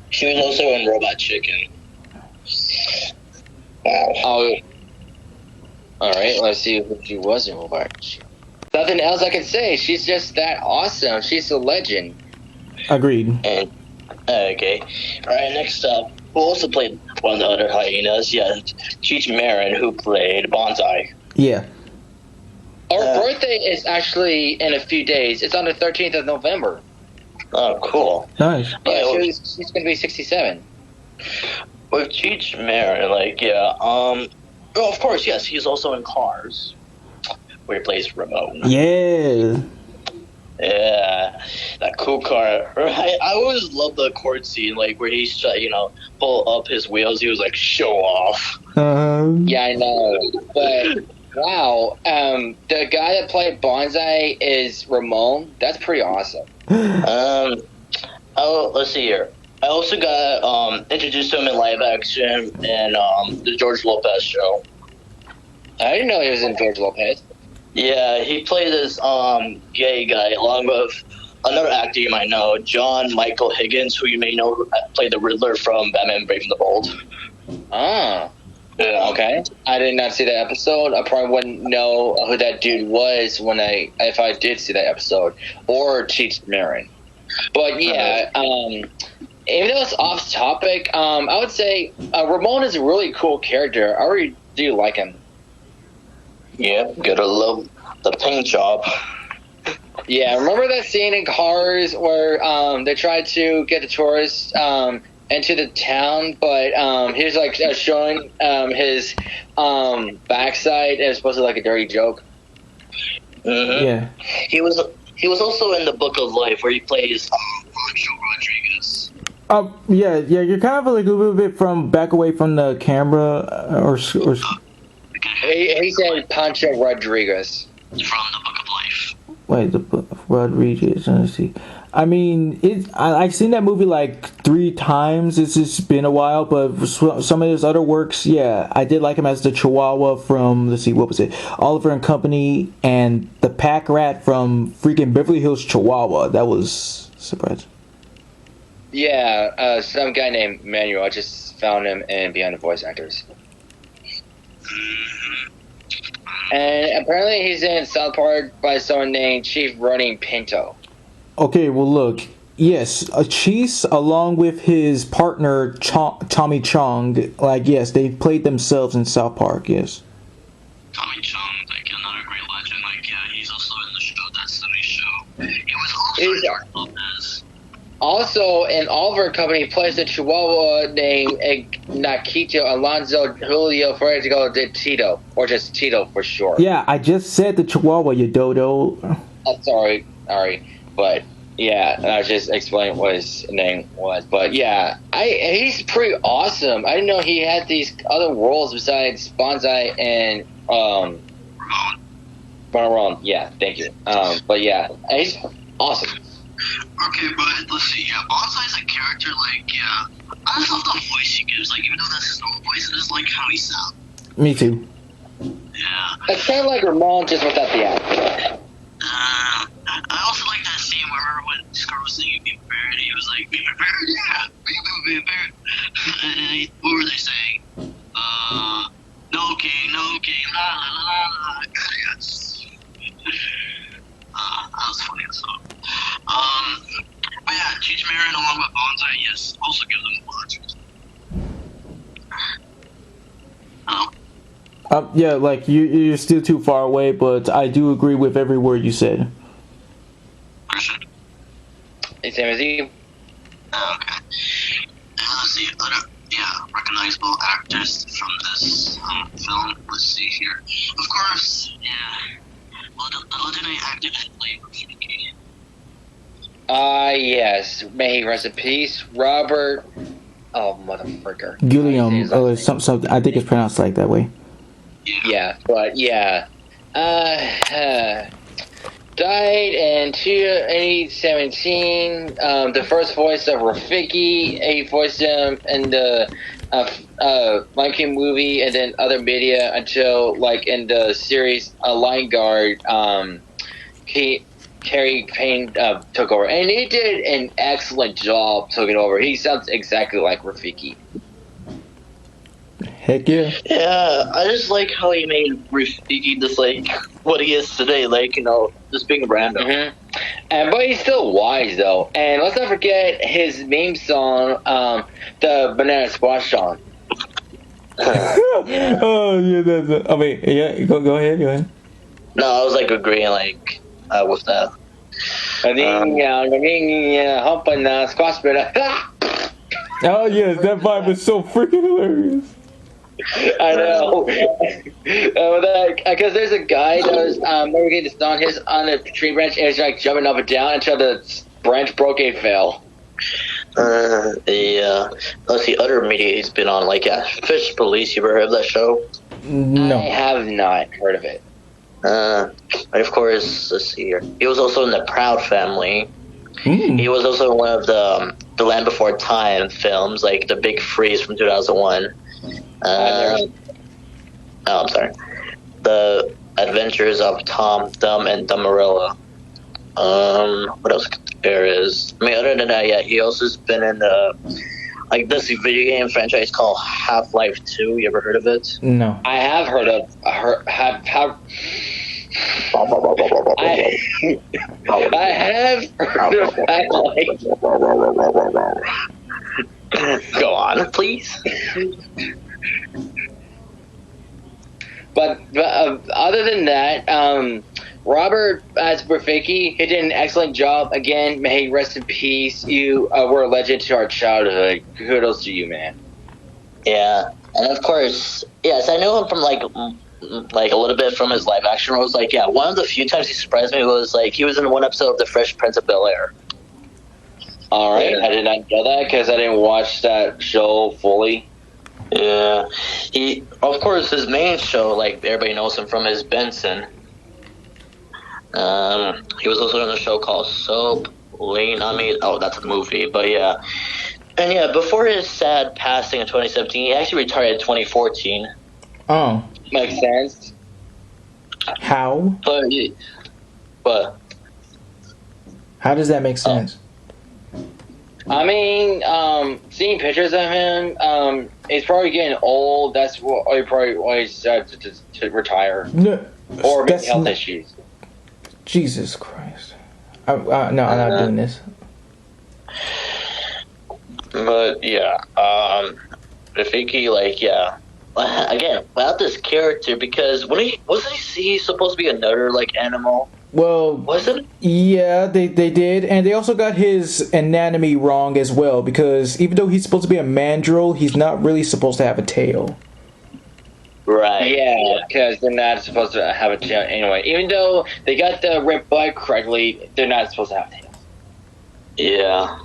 Speaker 4: She was also in Robot Chicken. Wow.
Speaker 2: Oh. Alright, let's see who she was in Robot Chicken. Nothing else I can say. She's just that awesome. She's a legend.
Speaker 1: Agreed.
Speaker 4: And, okay. Alright, next up, who also played one of the other hyenas? Yeah, Cheech Marin, who played Bonsai.
Speaker 1: Yeah.
Speaker 2: Her birthday is actually in a few days. It's on the 13th of November.
Speaker 4: Oh, cool.
Speaker 1: Nice.
Speaker 2: Yeah, she's going to be 67.
Speaker 4: With Cheech Marin, well, of course, yes, he's also in Cars, where he plays Ramon.
Speaker 1: Yeah.
Speaker 4: Yeah, that cool car. I always love the court scene, where he's pull up his wheels. He was show off.
Speaker 2: Yeah, I know. But wow, the guy that played Bonsai is Ramon. That's pretty awesome.
Speaker 4: Oh, let's see here. I also got introduced to him in live action in the George Lopez show.
Speaker 2: I didn't know he was in George Lopez.
Speaker 4: Yeah, he played this gay guy along with another actor you might know, John Michael Higgins, who you may know played the Riddler from Batman Brave and the Bold.
Speaker 2: Ah.
Speaker 4: Yeah.
Speaker 2: Okay. I did not see that episode. I probably wouldn't know who that dude was if I did see that episode. Or Cheech Marin. But yeah, even though it's off topic, I would say Ramon is a really cool character. I really do like him.
Speaker 4: Yeah, gotta love the paint job.
Speaker 2: Yeah, remember that scene in Cars where they tried to get the tourists into the town, but he was showing his backside. It was supposed to be a dirty joke.
Speaker 4: Mm-hmm.
Speaker 1: Yeah.
Speaker 4: He was also in the Book of Life, where he plays Pancho Rodriguez.
Speaker 1: Yeah. You're kind of a little bit back away from the camera, or
Speaker 2: He said Pancho Rodriguez.
Speaker 4: From the Book of Life.
Speaker 1: Wait, the Rodriguez. Let's see. I mean, I've seen that movie like 3 times. It's just been a while, but some of his other works, yeah, I did like him as the Chihuahua from, let's see, what was it? Oliver and Company, and the Pack Rat from freaking Beverly Hills Chihuahua. That was surprising.
Speaker 2: Yeah, some guy named Emmanuel. I just found him in Behind the Voice Actors. And apparently he's in South Park by someone named Chief Running Pinto.
Speaker 1: Okay, well, look. Yes, Cheese, along with his partner, Tommy Chong, like, yes, they played themselves in South Park, yes.
Speaker 5: Tommy Chung, like another great legend, like he's also in the show, That 70s Show. He was also in Dark Lopez.
Speaker 2: Also, in Oliver and Company, he plays a Chihuahua named Nakito Alonso Julio Federico de Tito, or just Tito for short.
Speaker 1: Yeah, I just said the Chihuahua, you dodo.
Speaker 2: Oh, sorry, but yeah, I was just explaining what his name was. But yeah, he's pretty awesome. I didn't know he had these other roles besides Bonsai and Ramon. Yeah, thank you. But yeah, he's awesome.
Speaker 5: Okay, but let's see. Yeah, Bonsai's a character. Like, yeah, I just love the voice he gives. Like, even though that's his normal voice, it is like how he sounds.
Speaker 1: Me too.
Speaker 5: Yeah.
Speaker 2: It's kind of like Ramon, just without the accent.
Speaker 5: I also like that scene where when Scar was singing "Be Prepared," he was like, "Be prepared, yeah, be prepared." And what were they saying? No king, la la la la la. Yes. That was funny as well. But yeah, Cheech Marin along with Bonsai, yes, also give them watches.
Speaker 1: Yeah, like, you're still too far away, but I do agree with every word you said.
Speaker 5: Christian.
Speaker 2: Hey, same as you.
Speaker 5: Okay. Let's see, other, recognizable actors from this film. Let's see here. Of course, yeah. Well, the legendary actor that played Rafiki.
Speaker 2: Yes. May he rest in peace. Robert. Oh, motherfucker.
Speaker 1: Gilliam, something. I think it's pronounced like that way.
Speaker 2: Yeah, but yeah. Died in 2017. The first voice of Rafiki. He voiced him in the Lion King movie and then other media until, like, in the series Lion Guard, Terry Payne took over. And he did an excellent job taking over. He sounds exactly like Rafiki.
Speaker 1: Heck yeah.
Speaker 4: Yeah, I just like how he made Rafiki just like what he is today, like, just being random.
Speaker 2: Mm-hmm. But he's still wise, though. And let's not forget his meme song, the Banana Squash song.
Speaker 1: Oh, yeah, that's it. I mean, yeah, go ahead.
Speaker 4: No, I was like agreeing with that.
Speaker 2: Humping squash banana.
Speaker 1: Oh, yes, that vibe is so freaking hilarious.
Speaker 2: I know. Because there's a guy that was navigating this on a tree branch and he's like jumping up and down until the branch broke and fell.
Speaker 4: Let's see, other media he's been on, like, Fish Police. You ever heard of that show?
Speaker 1: No.
Speaker 2: I have not heard of it.
Speaker 4: Of course, let's see here. He was also in the Proud Family. He was also in one of the Land Before Time films, like The Big Freeze from 2001. I'm sorry. The Adventures of Tom, Dumb, and Dumbarella. What else there is? I mean, other than that, yeah, he also has been in this video game franchise called Half-Life 2. You ever heard of it?
Speaker 1: No.
Speaker 2: I have heard of I have heard of Half-Life.
Speaker 4: Go on, please.
Speaker 2: But other than that, Robert as Rafiki, he did an excellent job. Again, may he rest in peace. You were a legend to our childhood. Kudos to you, man.
Speaker 4: Yeah, and of course, yes, I knew him from like a little bit from his live action roles. Like, yeah, one of the few times he surprised me was like he was in one episode of The Fresh Prince of Bel-Air.
Speaker 2: All right, I did not know that because I didn't watch that show fully.
Speaker 4: Yeah, of course, his main show, like everybody knows him from, is Benson. He was also in a show called Soap, Lean on Me. Oh, that's a movie, but yeah. And yeah, before his sad passing in 2017, he actually retired in 2014.
Speaker 1: Oh,
Speaker 2: Makes sense.
Speaker 1: how?
Speaker 4: But
Speaker 1: How does that make sense?
Speaker 2: I mean, seeing pictures of him, he's probably getting old. That's probably why he's decided to retire.
Speaker 1: No,
Speaker 2: Or maybe
Speaker 1: that's
Speaker 2: health
Speaker 1: n-
Speaker 2: issues.
Speaker 1: Jesus Christ. No, I'm not doing this.
Speaker 4: But yeah, Rafiki, like, yeah. Again, without this character, because wasn't he supposed to be another like animal?
Speaker 1: Well,
Speaker 4: Wasn't?
Speaker 1: yeah, they did, and they also got his anatomy wrong as well, because even though he's supposed to be a mandrill, he's not really supposed to have a tail.
Speaker 4: Right.
Speaker 2: Yeah, because they're not supposed to have a tail anyway. Even though they got the red blood correctly, they're not supposed to have tails.
Speaker 4: Yeah.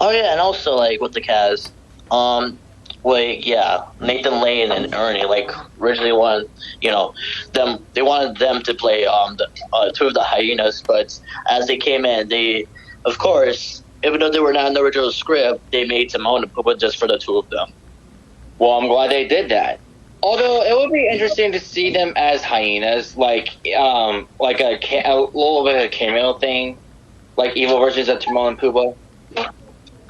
Speaker 4: Oh yeah, and also like with the cast, like yeah, Nathan Lane and Ernie like originally wanted, they wanted them to play two of the hyenas, but as they came in, they of course, even though they were not in the original script, they made Timon and Pumbaa just for the two of them.
Speaker 2: Well, I'm glad they did that. Although it would be interesting to see them as hyenas, like a little bit of a cameo thing, like evil versions of Timon and Pumbaa.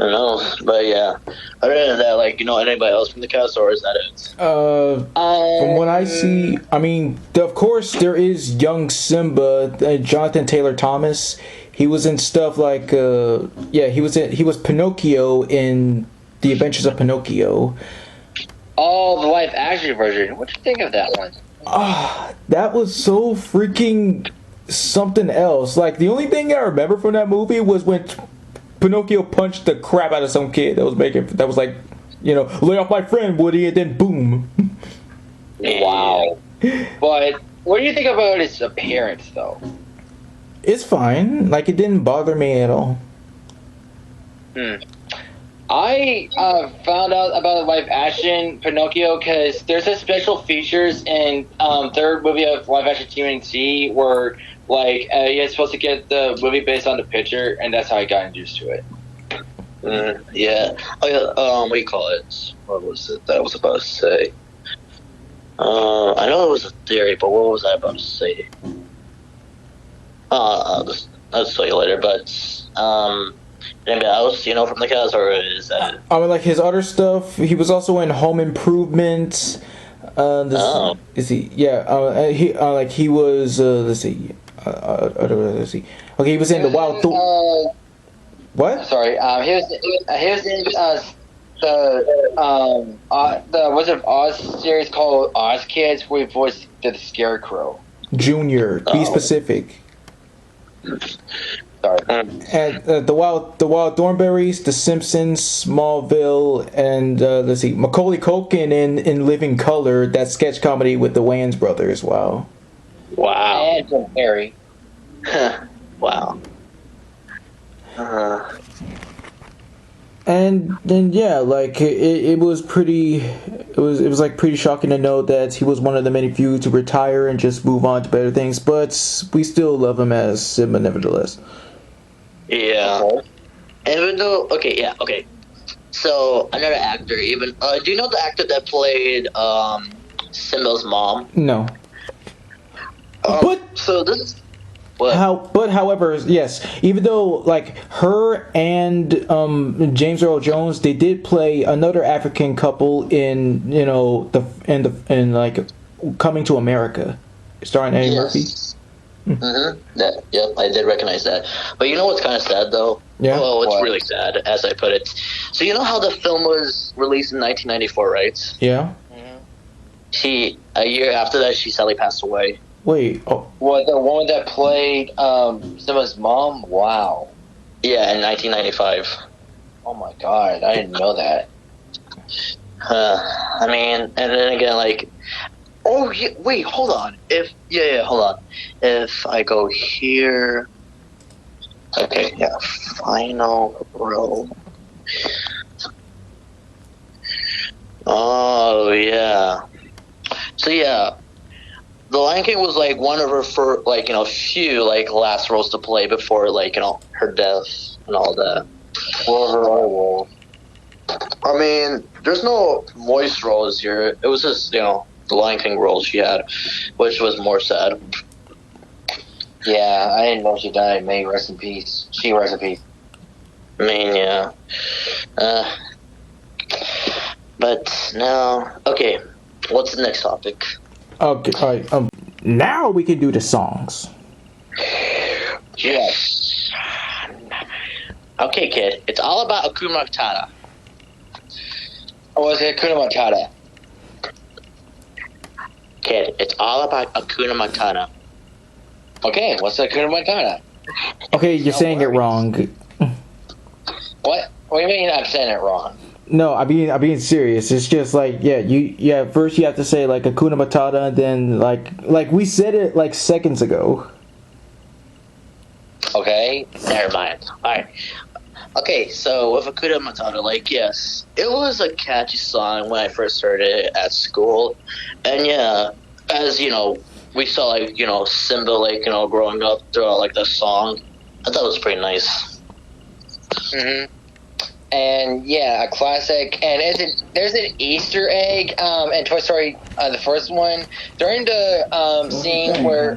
Speaker 4: I don't know, but yeah. Other than that, like, anybody else from the cast, or is that it?
Speaker 1: From what I see, I mean, of course, there is young Simba, Jonathan Taylor Thomas. He was in stuff like, he was Pinocchio in The Adventures of Pinocchio.
Speaker 2: Oh, the live action version. What'd you think of that one?
Speaker 1: That was so freaking something else. Like, the only thing I remember from that movie was when Pinocchio punched the crap out of some kid that was like, lay off my friend, Woody, and then boom.
Speaker 2: Wow. But what do you think about his appearance, though?
Speaker 1: It's fine. Like, it didn't bother me at all.
Speaker 2: I found out about the live action Pinocchio because there's some special features in third movie of live action TMNT where you're supposed to get the movie based on the picture, and that's how I got introduced to it.
Speaker 4: Yeah. Oh yeah. What do you call it? What was it that I was about to say? I know it was a theory, but what was I about to say? I'll tell you later. But anybody else, from the cast, or is that?
Speaker 1: I mean, like his other stuff. He was also in Home Improvement. Is he? Yeah. He was. Let's see. Let's see. Okay, he was in the Wild. What?
Speaker 2: Sorry. He was in the Wizard of Oz series called Oz Kids, where he voiced the Scarecrow.
Speaker 1: Junior. Be specific.
Speaker 2: Sorry.
Speaker 1: And the Wild Thornberrys, The Simpsons, Smallville, and let's see, Macaulay Culkin in Living Color, that sketch comedy with the Wayans brothers. Wow.
Speaker 2: And Jim Carrey.
Speaker 4: Wow.
Speaker 1: And then like it was pretty, it was like pretty shocking to know that he was one of the many few to retire and just move on to better things. But we still love him as Simba, nevertheless.
Speaker 4: Yeah. Even though, okay. So another actor, even do you know the actor that played Simba's mom?
Speaker 1: No. But
Speaker 4: so this.
Speaker 1: However, yes. Even though like her and James Earl Jones, they did play another African couple in like Coming to America, starring Eddie Murphy.
Speaker 4: Yep, I did recognize that. But you know what's kind of sad though?
Speaker 1: Yeah.
Speaker 4: Well, it's really sad, as I put it. So you know how the film was released in 1994, right?
Speaker 1: Yeah.
Speaker 4: A year after that, she sadly passed away.
Speaker 1: Wait. Oh.
Speaker 2: What, the woman that played Simba's mom? Wow.
Speaker 4: Yeah, in 1995.
Speaker 2: Oh my god, I didn't know that.
Speaker 4: I mean, and then again, like, oh yeah, wait, hold on. Hold on. If I go here, okay, yeah, final row. Oh yeah. So yeah. The Lion King was like one of her first, like, few like last roles to play before, like, her death and all that.
Speaker 3: Well, her other role. I mean, there's no
Speaker 4: Voice roles here. It was just, the Lion King role she had, which was more sad.
Speaker 6: Yeah, I didn't know she died. May rest in peace. She rest in peace.
Speaker 4: I mean, yeah. But now, okay. What's the next topic?
Speaker 1: Okay, all right. Now we can do the songs.
Speaker 4: Yes. Okay, kid. It's all about Akuma Matata.
Speaker 6: Oh, is it Hakuna Matata?
Speaker 4: Kid, it's all about Akuna Matata.
Speaker 6: Okay, what's Hakuna Matata?
Speaker 1: Okay, you're saying it wrong.
Speaker 6: What? What do you mean I'm saying it wrong?
Speaker 1: No, I'm being serious. It's just like, first you have to say like Hakuna Matata, and then like we said it like seconds ago.
Speaker 6: Okay.
Speaker 4: Never mind. Alright. Okay, so with Hakuna Matata, like, yes, it was a catchy song when I first heard it at school. And yeah, as, we saw, like, Simba, like, growing up throughout, like, the song. I thought it was pretty nice.
Speaker 6: Mm-hmm. And yeah, a classic. And there's an Easter egg in Toy Story, the first one, during the scene where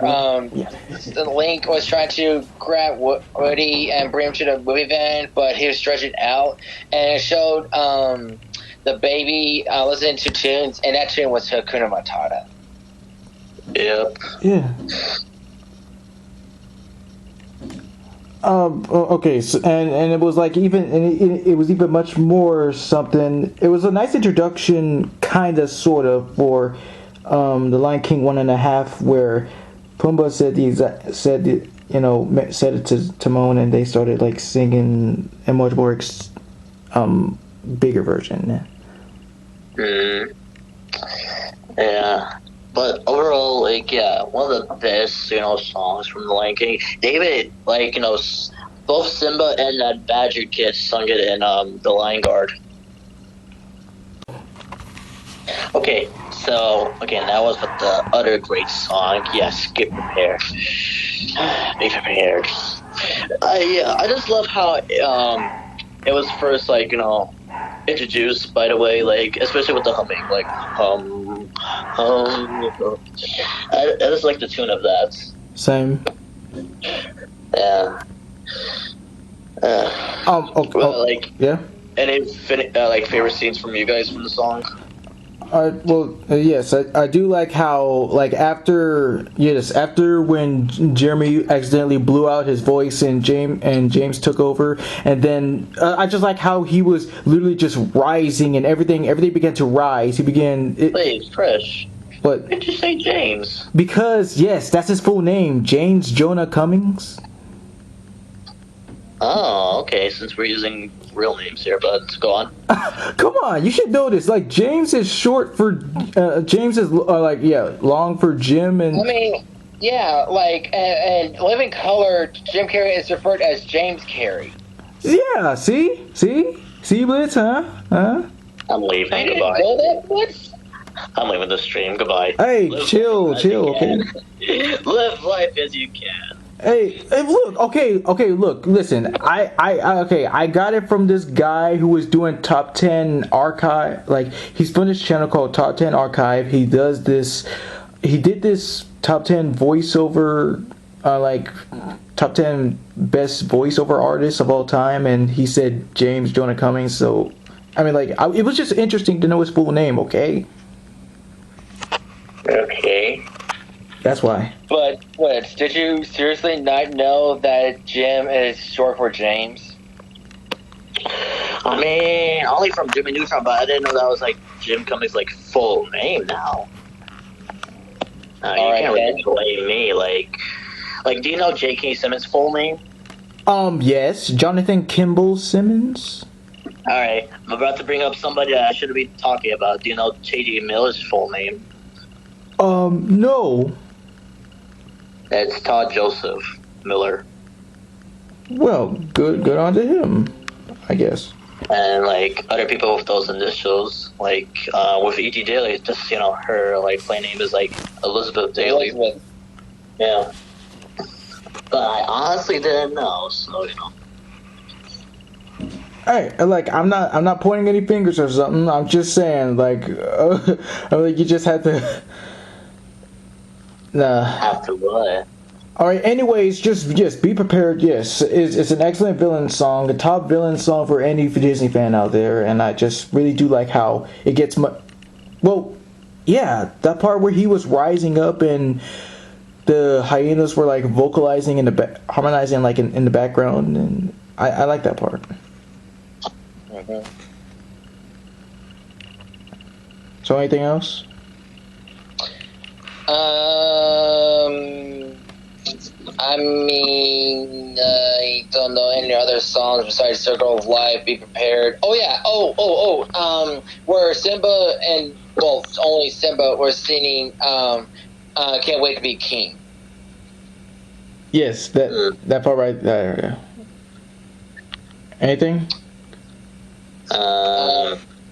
Speaker 6: Link was trying to grab Woody and bring him to the movie van, but he was stretching out, and it showed the baby listening to tunes, and that tune was Hakuna Matata.
Speaker 4: Yep.
Speaker 1: Yeah. Okay, so, and it was like it was even much more something. It was a nice introduction, kind of, sort of, for the Lion King 1.5, where Pumbaa said it to Timon, and they started like singing a much more bigger version.
Speaker 4: Yeah. But overall, like, yeah, one of the best, songs from The Lion King. David, like, both Simba and that Badger kid sung it in The Lion Guard. Okay, so, again, that was with the other great song. Yes, get prepared. Be prepared. I just love how it was first, like, introduced, by the way, like, especially with the humming, like, I just like the tune of that.
Speaker 1: Same.
Speaker 4: Yeah. Like,
Speaker 1: yeah.
Speaker 4: Any like favorite scenes from you guys from the song?
Speaker 1: Yes, I do like how, like, after when Jeremy accidentally blew out his voice and James took over, and then I just like how he was literally just rising, and everything began to rise. He began.
Speaker 4: Wait, Fresh.
Speaker 1: What?
Speaker 4: Why did you say James?
Speaker 1: Because yes, that's his full name, James Jonah Cummings.
Speaker 4: Oh, okay. Since we're using real names here, but go on.
Speaker 1: Come on, you should know this. Like, James is short for James is long for Jim, and
Speaker 6: I mean, yeah, like, and Living Color, Jim Carrey is referred as James Carrey.
Speaker 1: Yeah, see, Blitz, huh?
Speaker 4: I'm leaving.
Speaker 6: I didn't
Speaker 4: Goodbye.
Speaker 6: know that. What?
Speaker 4: I'm leaving the stream. Goodbye.
Speaker 1: Hey,
Speaker 4: Live
Speaker 1: chill, okay.
Speaker 4: Live life as you can.
Speaker 1: Hey, look, okay, look, listen, I got it from this guy who was doing Top 10 Archive, like, he's from this channel called Top 10 Archive. He did this Top 10 voiceover, like, Top 10 best voiceover artists of all time, and he said James Jonah Cummings, so, I mean, like, it was just interesting to know his full name, okay?
Speaker 4: Okay.
Speaker 1: That's why.
Speaker 6: But, did you seriously not know that Jim is short for James?
Speaker 4: I mean, only from Jimmy Neutron, but I didn't know that was, like, Jim Cummings' like, full name now. You can't really blame me, like, do you know J.K. Simmons' full name?
Speaker 1: Yes, Jonathan Kimball Simmons.
Speaker 4: Alright, I'm about to bring up somebody that I shouldn't be talking about. Do you know J.D. Miller's full name?
Speaker 1: No.
Speaker 4: It's Todd Joseph Miller.
Speaker 1: Well, good on to him, I guess.
Speaker 4: And like other people with those initials, like with E.G. Daily, just her like plain name is like Elizabeth Daily.
Speaker 6: Elizabeth.
Speaker 4: Yeah. But I honestly didn't know, so
Speaker 1: Hey, like I'm not pointing any fingers or something. I'm just saying, like, I'm like you just had to. Nah.
Speaker 4: Have to what?
Speaker 1: All right. Anyways, just be prepared. Yes, it's an excellent villain song, a top villain song for any Disney fan out there, and I just really do like how it gets well, yeah, that part where he was rising up and the hyenas were like vocalizing in the harmonizing like in the background, and I like that part.
Speaker 6: Mm-hmm.
Speaker 1: So anything else?
Speaker 6: I mean, I don't know any other songs besides Circle of Life, Be Prepared. Oh, yeah. Where Simba and, well, only Simba were singing, Can't Wait to Be King.
Speaker 1: Yes, that part right there. Yeah. Anything?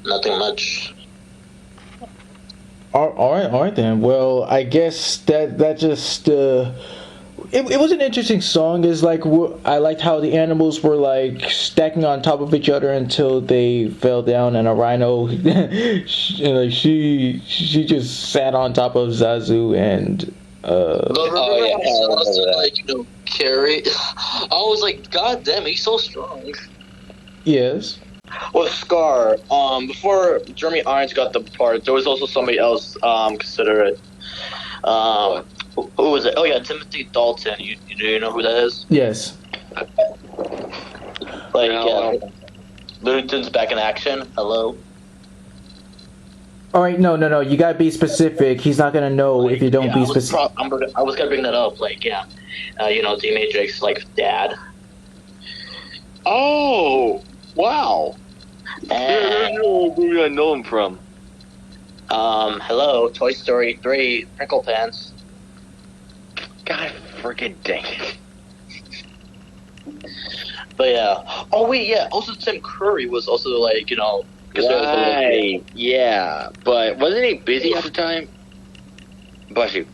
Speaker 4: Nothing much.
Speaker 1: All right then. Well, I guess that just it was an interesting song. Is like I liked how the animals were like stacking on top of each other until they fell down, and a rhino, she just sat on top of Zazu and.
Speaker 4: Carrie. I was like, God damn, he's so strong.
Speaker 1: Yes.
Speaker 4: With Scar, before Jeremy Irons got the part, there was also somebody else considered it. Who was it? Oh yeah, Timothy Dalton. You know who that is?
Speaker 1: Yes.
Speaker 4: Like, Looney Tunes back in action. Hello.
Speaker 1: All right, no. You gotta be specific. He's not gonna know if you don't be specific.
Speaker 4: I was gonna bring that up. Like, yeah, D Matrix, like dad.
Speaker 3: Oh, wow.
Speaker 4: And
Speaker 3: Where I know him from?
Speaker 4: hello, Toy Story 3, Prickle Pants.
Speaker 3: God freaking dang it.
Speaker 4: But yeah. Oh wait, yeah. Also, Tim Curry was also like,
Speaker 6: Right. Yeah. But wasn't he busy at the time? Bless you.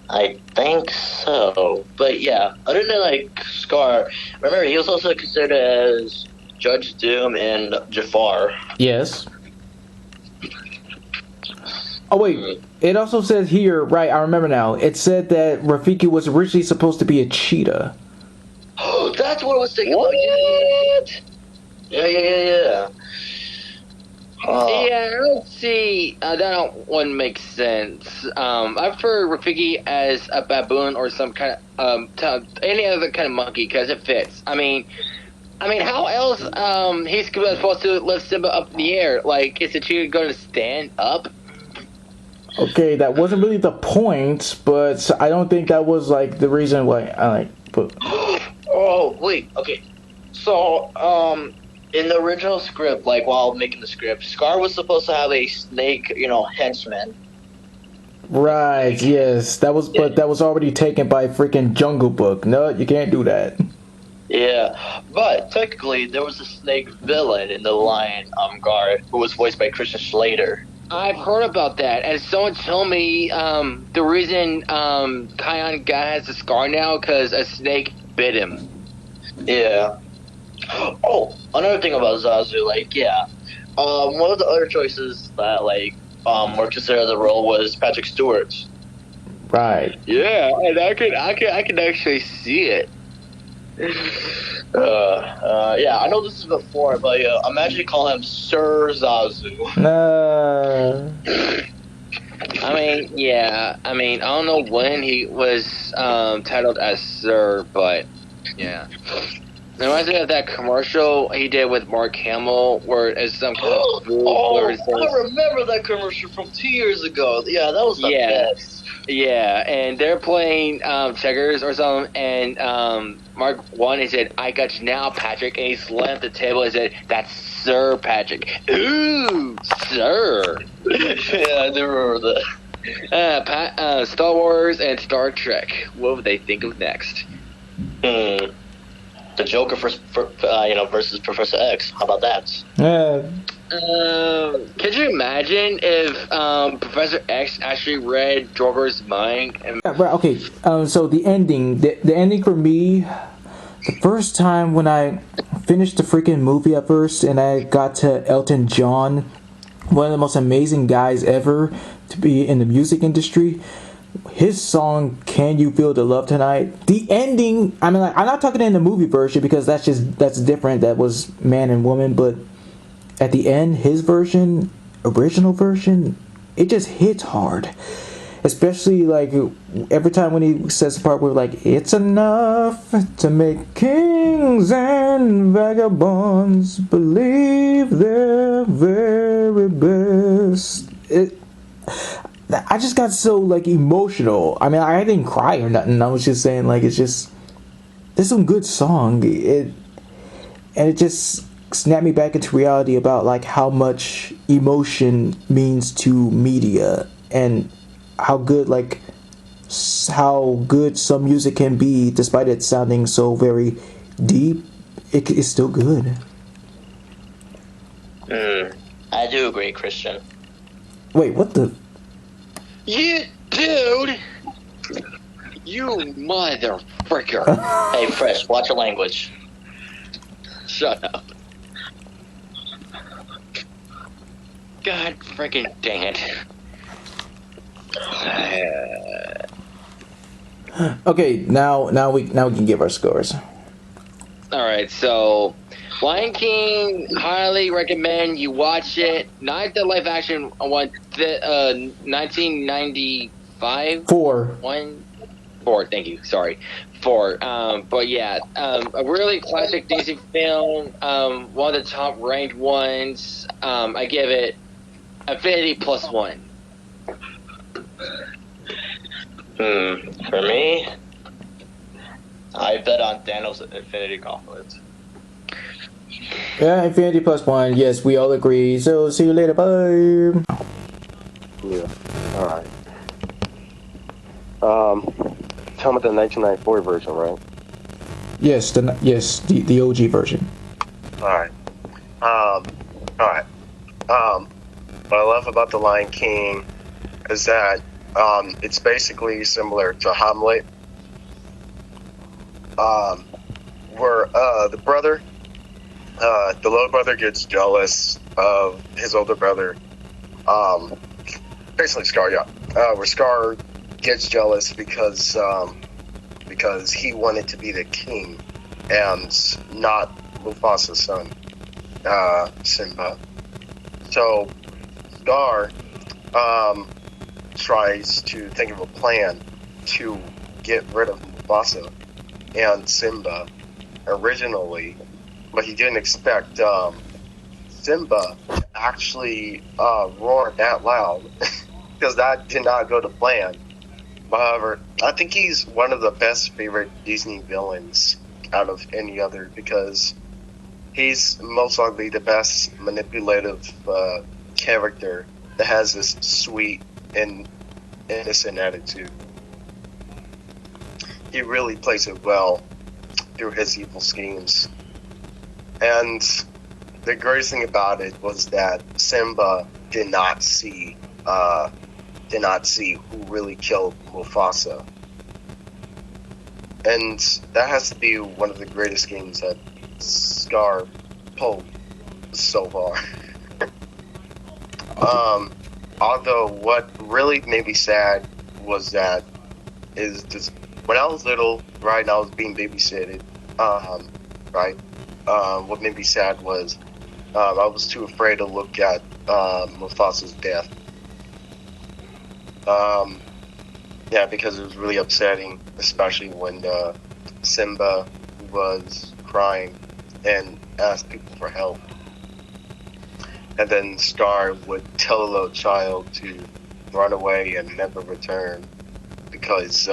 Speaker 4: I think so. But yeah, other than like Scar, remember he was also considered as Judge Doom and Jafar.
Speaker 1: Yes. Oh wait, it also says here, right, I remember now, it said that Rafiki was originally supposed to be a cheetah.
Speaker 4: Oh, that's what I was thinking about. Yeah.
Speaker 6: Yeah, let's see. That one makes sense. I've heard Rafiki as a baboon or some kind of any other kind of monkey because it fits. I mean, how else he's supposed to lift Simba up in the air? Like, is the cheetah going to stand up?
Speaker 1: Okay, that wasn't really the point, but I don't think that was like the reason why I like put.
Speaker 4: Oh wait, okay. So in the original script, like while making the script, Scar was supposed to have a snake, henchman.
Speaker 1: Right. Yes, that was, but that was already taken by freaking Jungle Book. No, you can't do that.
Speaker 4: Yeah, but technically there was a snake villain in the Lion Guard who was voiced by Christian Slater.
Speaker 6: I've heard about that, and someone told me the reason Kion guy has a scar now because a snake bit him.
Speaker 4: Yeah. Oh, another thing about Zazu, one of the other choices that were considered the role was Patrick Stewart.
Speaker 1: Right.
Speaker 6: Yeah, and I can actually see it.
Speaker 4: Yeah, I know this is before, but imagine you call him Sir Zazu.
Speaker 6: I don't know when he was titled as Sir, but yeah. It reminds me of that commercial he did with Mark Hamill, where it's some kind of food.
Speaker 4: I remember that commercial from 2 years ago. Yeah, that was the best.
Speaker 6: Yeah, and they're playing checkers or something, and Mark won. He said, "I got you now, Patrick." And he slammed the table and said, "That's Sir Patrick." Ooh, Sir.
Speaker 4: Yeah, I do remember that.
Speaker 6: Star Wars and Star Trek. What would they think of next?
Speaker 4: There's the Joker versus Professor X. How about that?
Speaker 1: Yeah.
Speaker 6: Could you imagine if Professor X actually read Joker's mind? And
Speaker 1: Yeah, right. Okay. So the ending, the ending for me, the first time when I finished the freaking movie at first, and I got to Elton John, one of the most amazing guys ever to be in the music industry. His song "Can You Feel the Love Tonight." The ending. I mean, like, I'm not talking in the movie version because that's different. That was man and woman, but at the end, his version, original version, it just hits hard. Especially like every time when he says the part where like it's enough to make kings and vagabonds believe their very best. I just got so like emotional. I mean, I didn't cry or nothing. I was just saying like it's some good song. And it just snapped me back into reality about like how much emotion means to media and how good some music can be, despite it sounding so very deep. It is still good.
Speaker 4: I do agree, Christian.
Speaker 1: Wait, what the?
Speaker 6: you, dude, you motherfucker!
Speaker 4: Hey, Fresh, watch your language.
Speaker 6: Shut up. God freaking dang it.
Speaker 1: Okay, now we can give our scores.
Speaker 6: Alright, so Lion King, highly recommend you watch it. Not the live action one, 1995
Speaker 1: 4.
Speaker 6: Four, thank you, sorry. 4. But yeah, a really classic Disney film, one of the top ranked ones. I give it Infinity +1.
Speaker 4: For me, I bet on Thanos' Infinity Gauntlet.
Speaker 1: Yeah, Infinity +1. Yes, we all agree. So see you later. Bye.
Speaker 7: Yeah. All right. Tell me the 1994 version, right?
Speaker 1: Yes, the OG version.
Speaker 7: All right. All right. What I love about the Lion King is that it's basically similar to Hamlet, where the little brother gets jealous of his older brother. Basically Scar, yeah. Where Scar gets jealous because he wanted to be the king and not Mufasa's son, Simba. So Scar tries to think of a plan to get rid of Mufasa and Simba originally, but he didn't expect Simba to actually roar that loud because that did not go to plan. However, I think he's one of the best favorite Disney villains out of any other because he's most likely the best manipulative character that has this sweet and innocent attitude. He really plays it well through his evil schemes. And the greatest thing about it was that Simba did not see who really killed Mufasa. And that has to be one of the greatest games that Scar pulled so far. Although what really made me sad was that is just when I was little, right, and I was being babysitted, right, what made me sad was I was too afraid to look at Mufasa's death. Yeah, because it was really upsetting, especially when Simba was crying and asked people for help. And then Scar would tell a little child to run away and never return because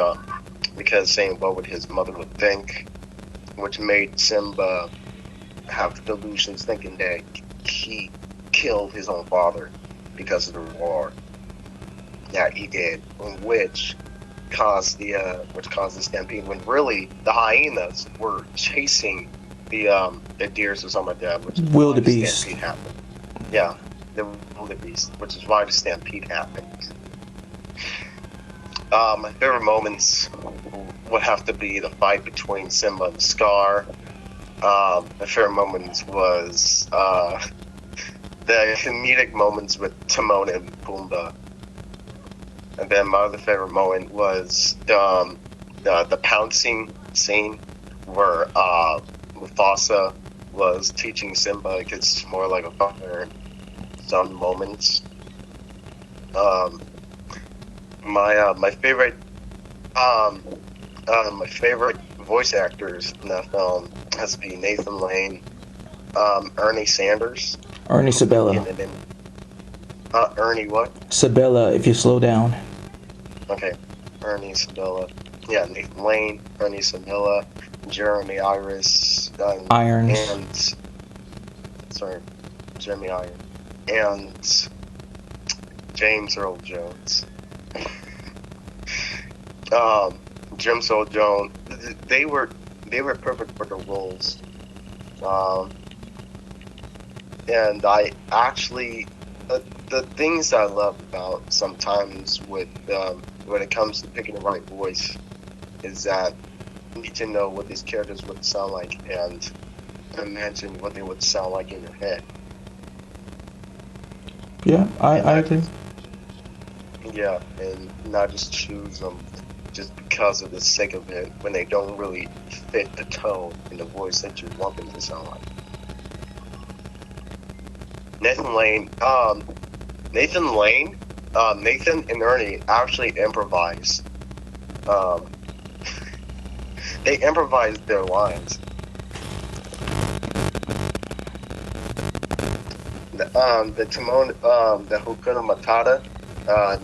Speaker 7: saying what would his mother would think, which made Simba have delusions thinking that he killed his own father because of the war that he did, which caused the stampede, when really the hyenas were chasing the deers was on my dad, which is why the
Speaker 1: Wildebeest.
Speaker 7: stampede happened. Yeah, the wildebeest, which is why the stampede happened. My favorite moments would have to be the fight between Simba and Scar. My favorite moments was the comedic moments with Timon and Pumbaa. And then my other favorite moment was the pouncing scene where Mufasa was teaching Simba. It's more like a father and son moments. My favorite voice actors in that film has to be Nathan Lane, Ernie Sanders,
Speaker 1: Ernie Sabella.
Speaker 7: Ernie what?
Speaker 1: Sabella, if you slow down.
Speaker 7: Okay, Ernie Sabella. Yeah, Nathan Lane, Ernie Sabella, Jeremy Irons,
Speaker 1: Irons.
Speaker 7: Jeremy Irons, and James Earl Jones. James Earl Jones. They were perfect for the roles. And I actually the things I love about sometimes with when it comes to picking the right voice is that you need to know what these characters would sound like and imagine what they would sound like in your head.
Speaker 1: Yeah, I agree.
Speaker 7: Yeah, and not just choose them just because of the sake of it when they don't really fit the tone and the voice that you want them to sound like. Nathan and Ernie actually improvise. They improvised their lines. The Timon, the Hakuna Matata,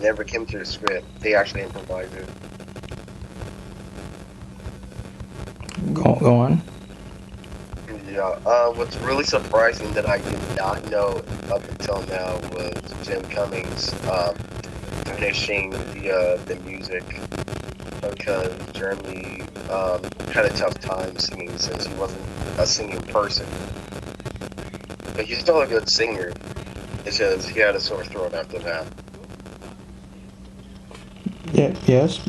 Speaker 7: never came to the script. They actually improvised it.
Speaker 1: Go on.
Speaker 7: Yeah. What's really surprising that I did not know up until now was Jim Cummings finishing the music, because Jeremy had a tough time singing since he wasn't a singing person. But he's still a good singer. It's just he had a sore throat after that.
Speaker 1: Yeah. Yes.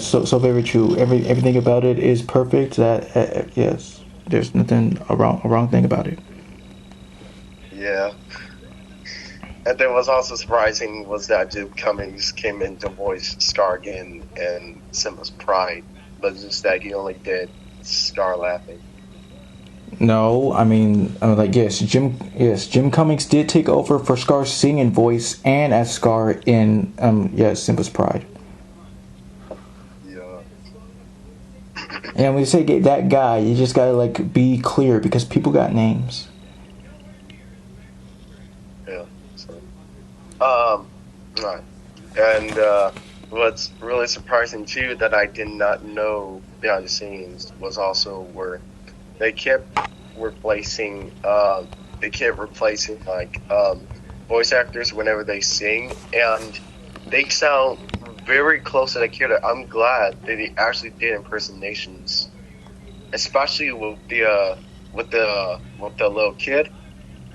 Speaker 1: So very true. Everything about it is perfect. That yes. There's nothing a wrong thing about it.
Speaker 7: Yeah. And then what's also surprising was that Jim Cummings came in to voice Scar again in Simba's Pride, but just that he only did Scar laughing.
Speaker 1: No, I mean, Jim Cummings did take over for Scar's singing voice and as Scar in Simba's Pride.
Speaker 7: Yeah.
Speaker 1: And when you say that guy, you just gotta like be clear because people got names.
Speaker 7: Yeah. So, right. And what's really surprising too that I did not know behind the scenes was also where they kept replacing like voice actors whenever they sing, and they sound very close to the character. I'm glad that they actually did impersonations, especially with the little kid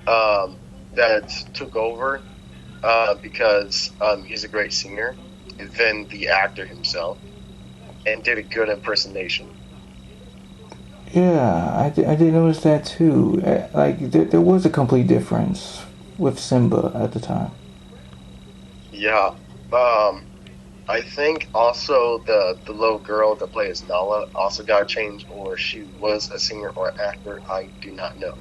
Speaker 7: that took over because he's a great singer, and then the actor himself, and did a good impersonation.
Speaker 1: Yeah, I did notice that too. Like there was a complete difference with Simba at the time.
Speaker 7: Yeah. I think also the little girl that plays Nala also got changed, or she was a singer or actor. I do not know.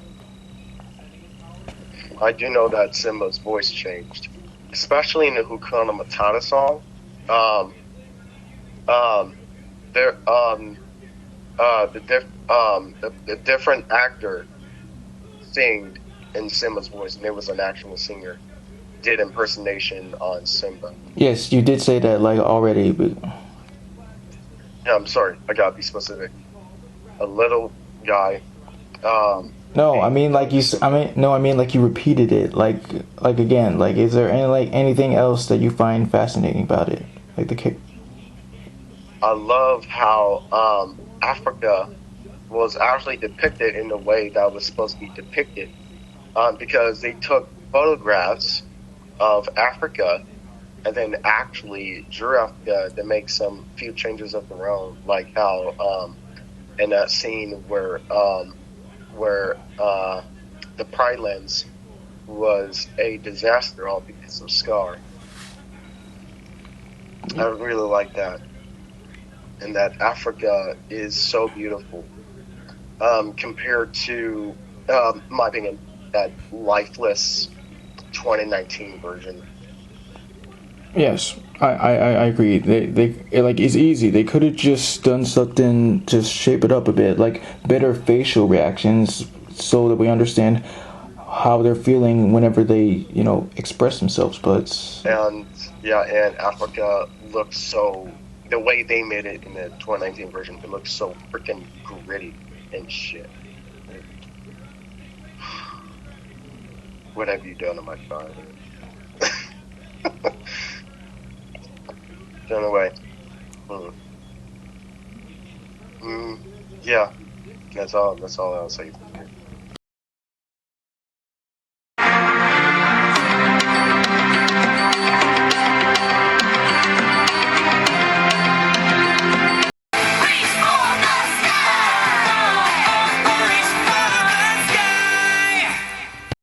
Speaker 7: I do know that Simba's voice changed, especially in the Hakuna Matata song. The different actor singed in Simba's voice, and it was an actual singer, did impersonation on Simba.
Speaker 1: Yes, you did say that like already, but
Speaker 7: Yeah, I'm sorry, I gotta be specific. A little guy.
Speaker 1: no, I mean like you repeated it like again. Like, is there anything else that you find fascinating about it? Like
Speaker 7: I love how Africa was actually depicted in the way that was supposed to be depicted, because they took photographs of Africa and then actually drew Africa to make some few changes of their own, like how in that scene where the Pride Lands was a disaster all because of Scar. I really like that, and that Africa is so beautiful, compared to, my opinion, that lifeless 2019 version.
Speaker 1: Yes, I agree. They like, it's easy. They could have just done something to shape it up a bit, like better facial reactions, so that we understand how they're feeling whenever they, express themselves. But
Speaker 7: And Africa looks so, the way they made it in the 2019 version, it looks so freaking gritty and shit. What have you done to my father? Anyway, yeah, that's all I'll say.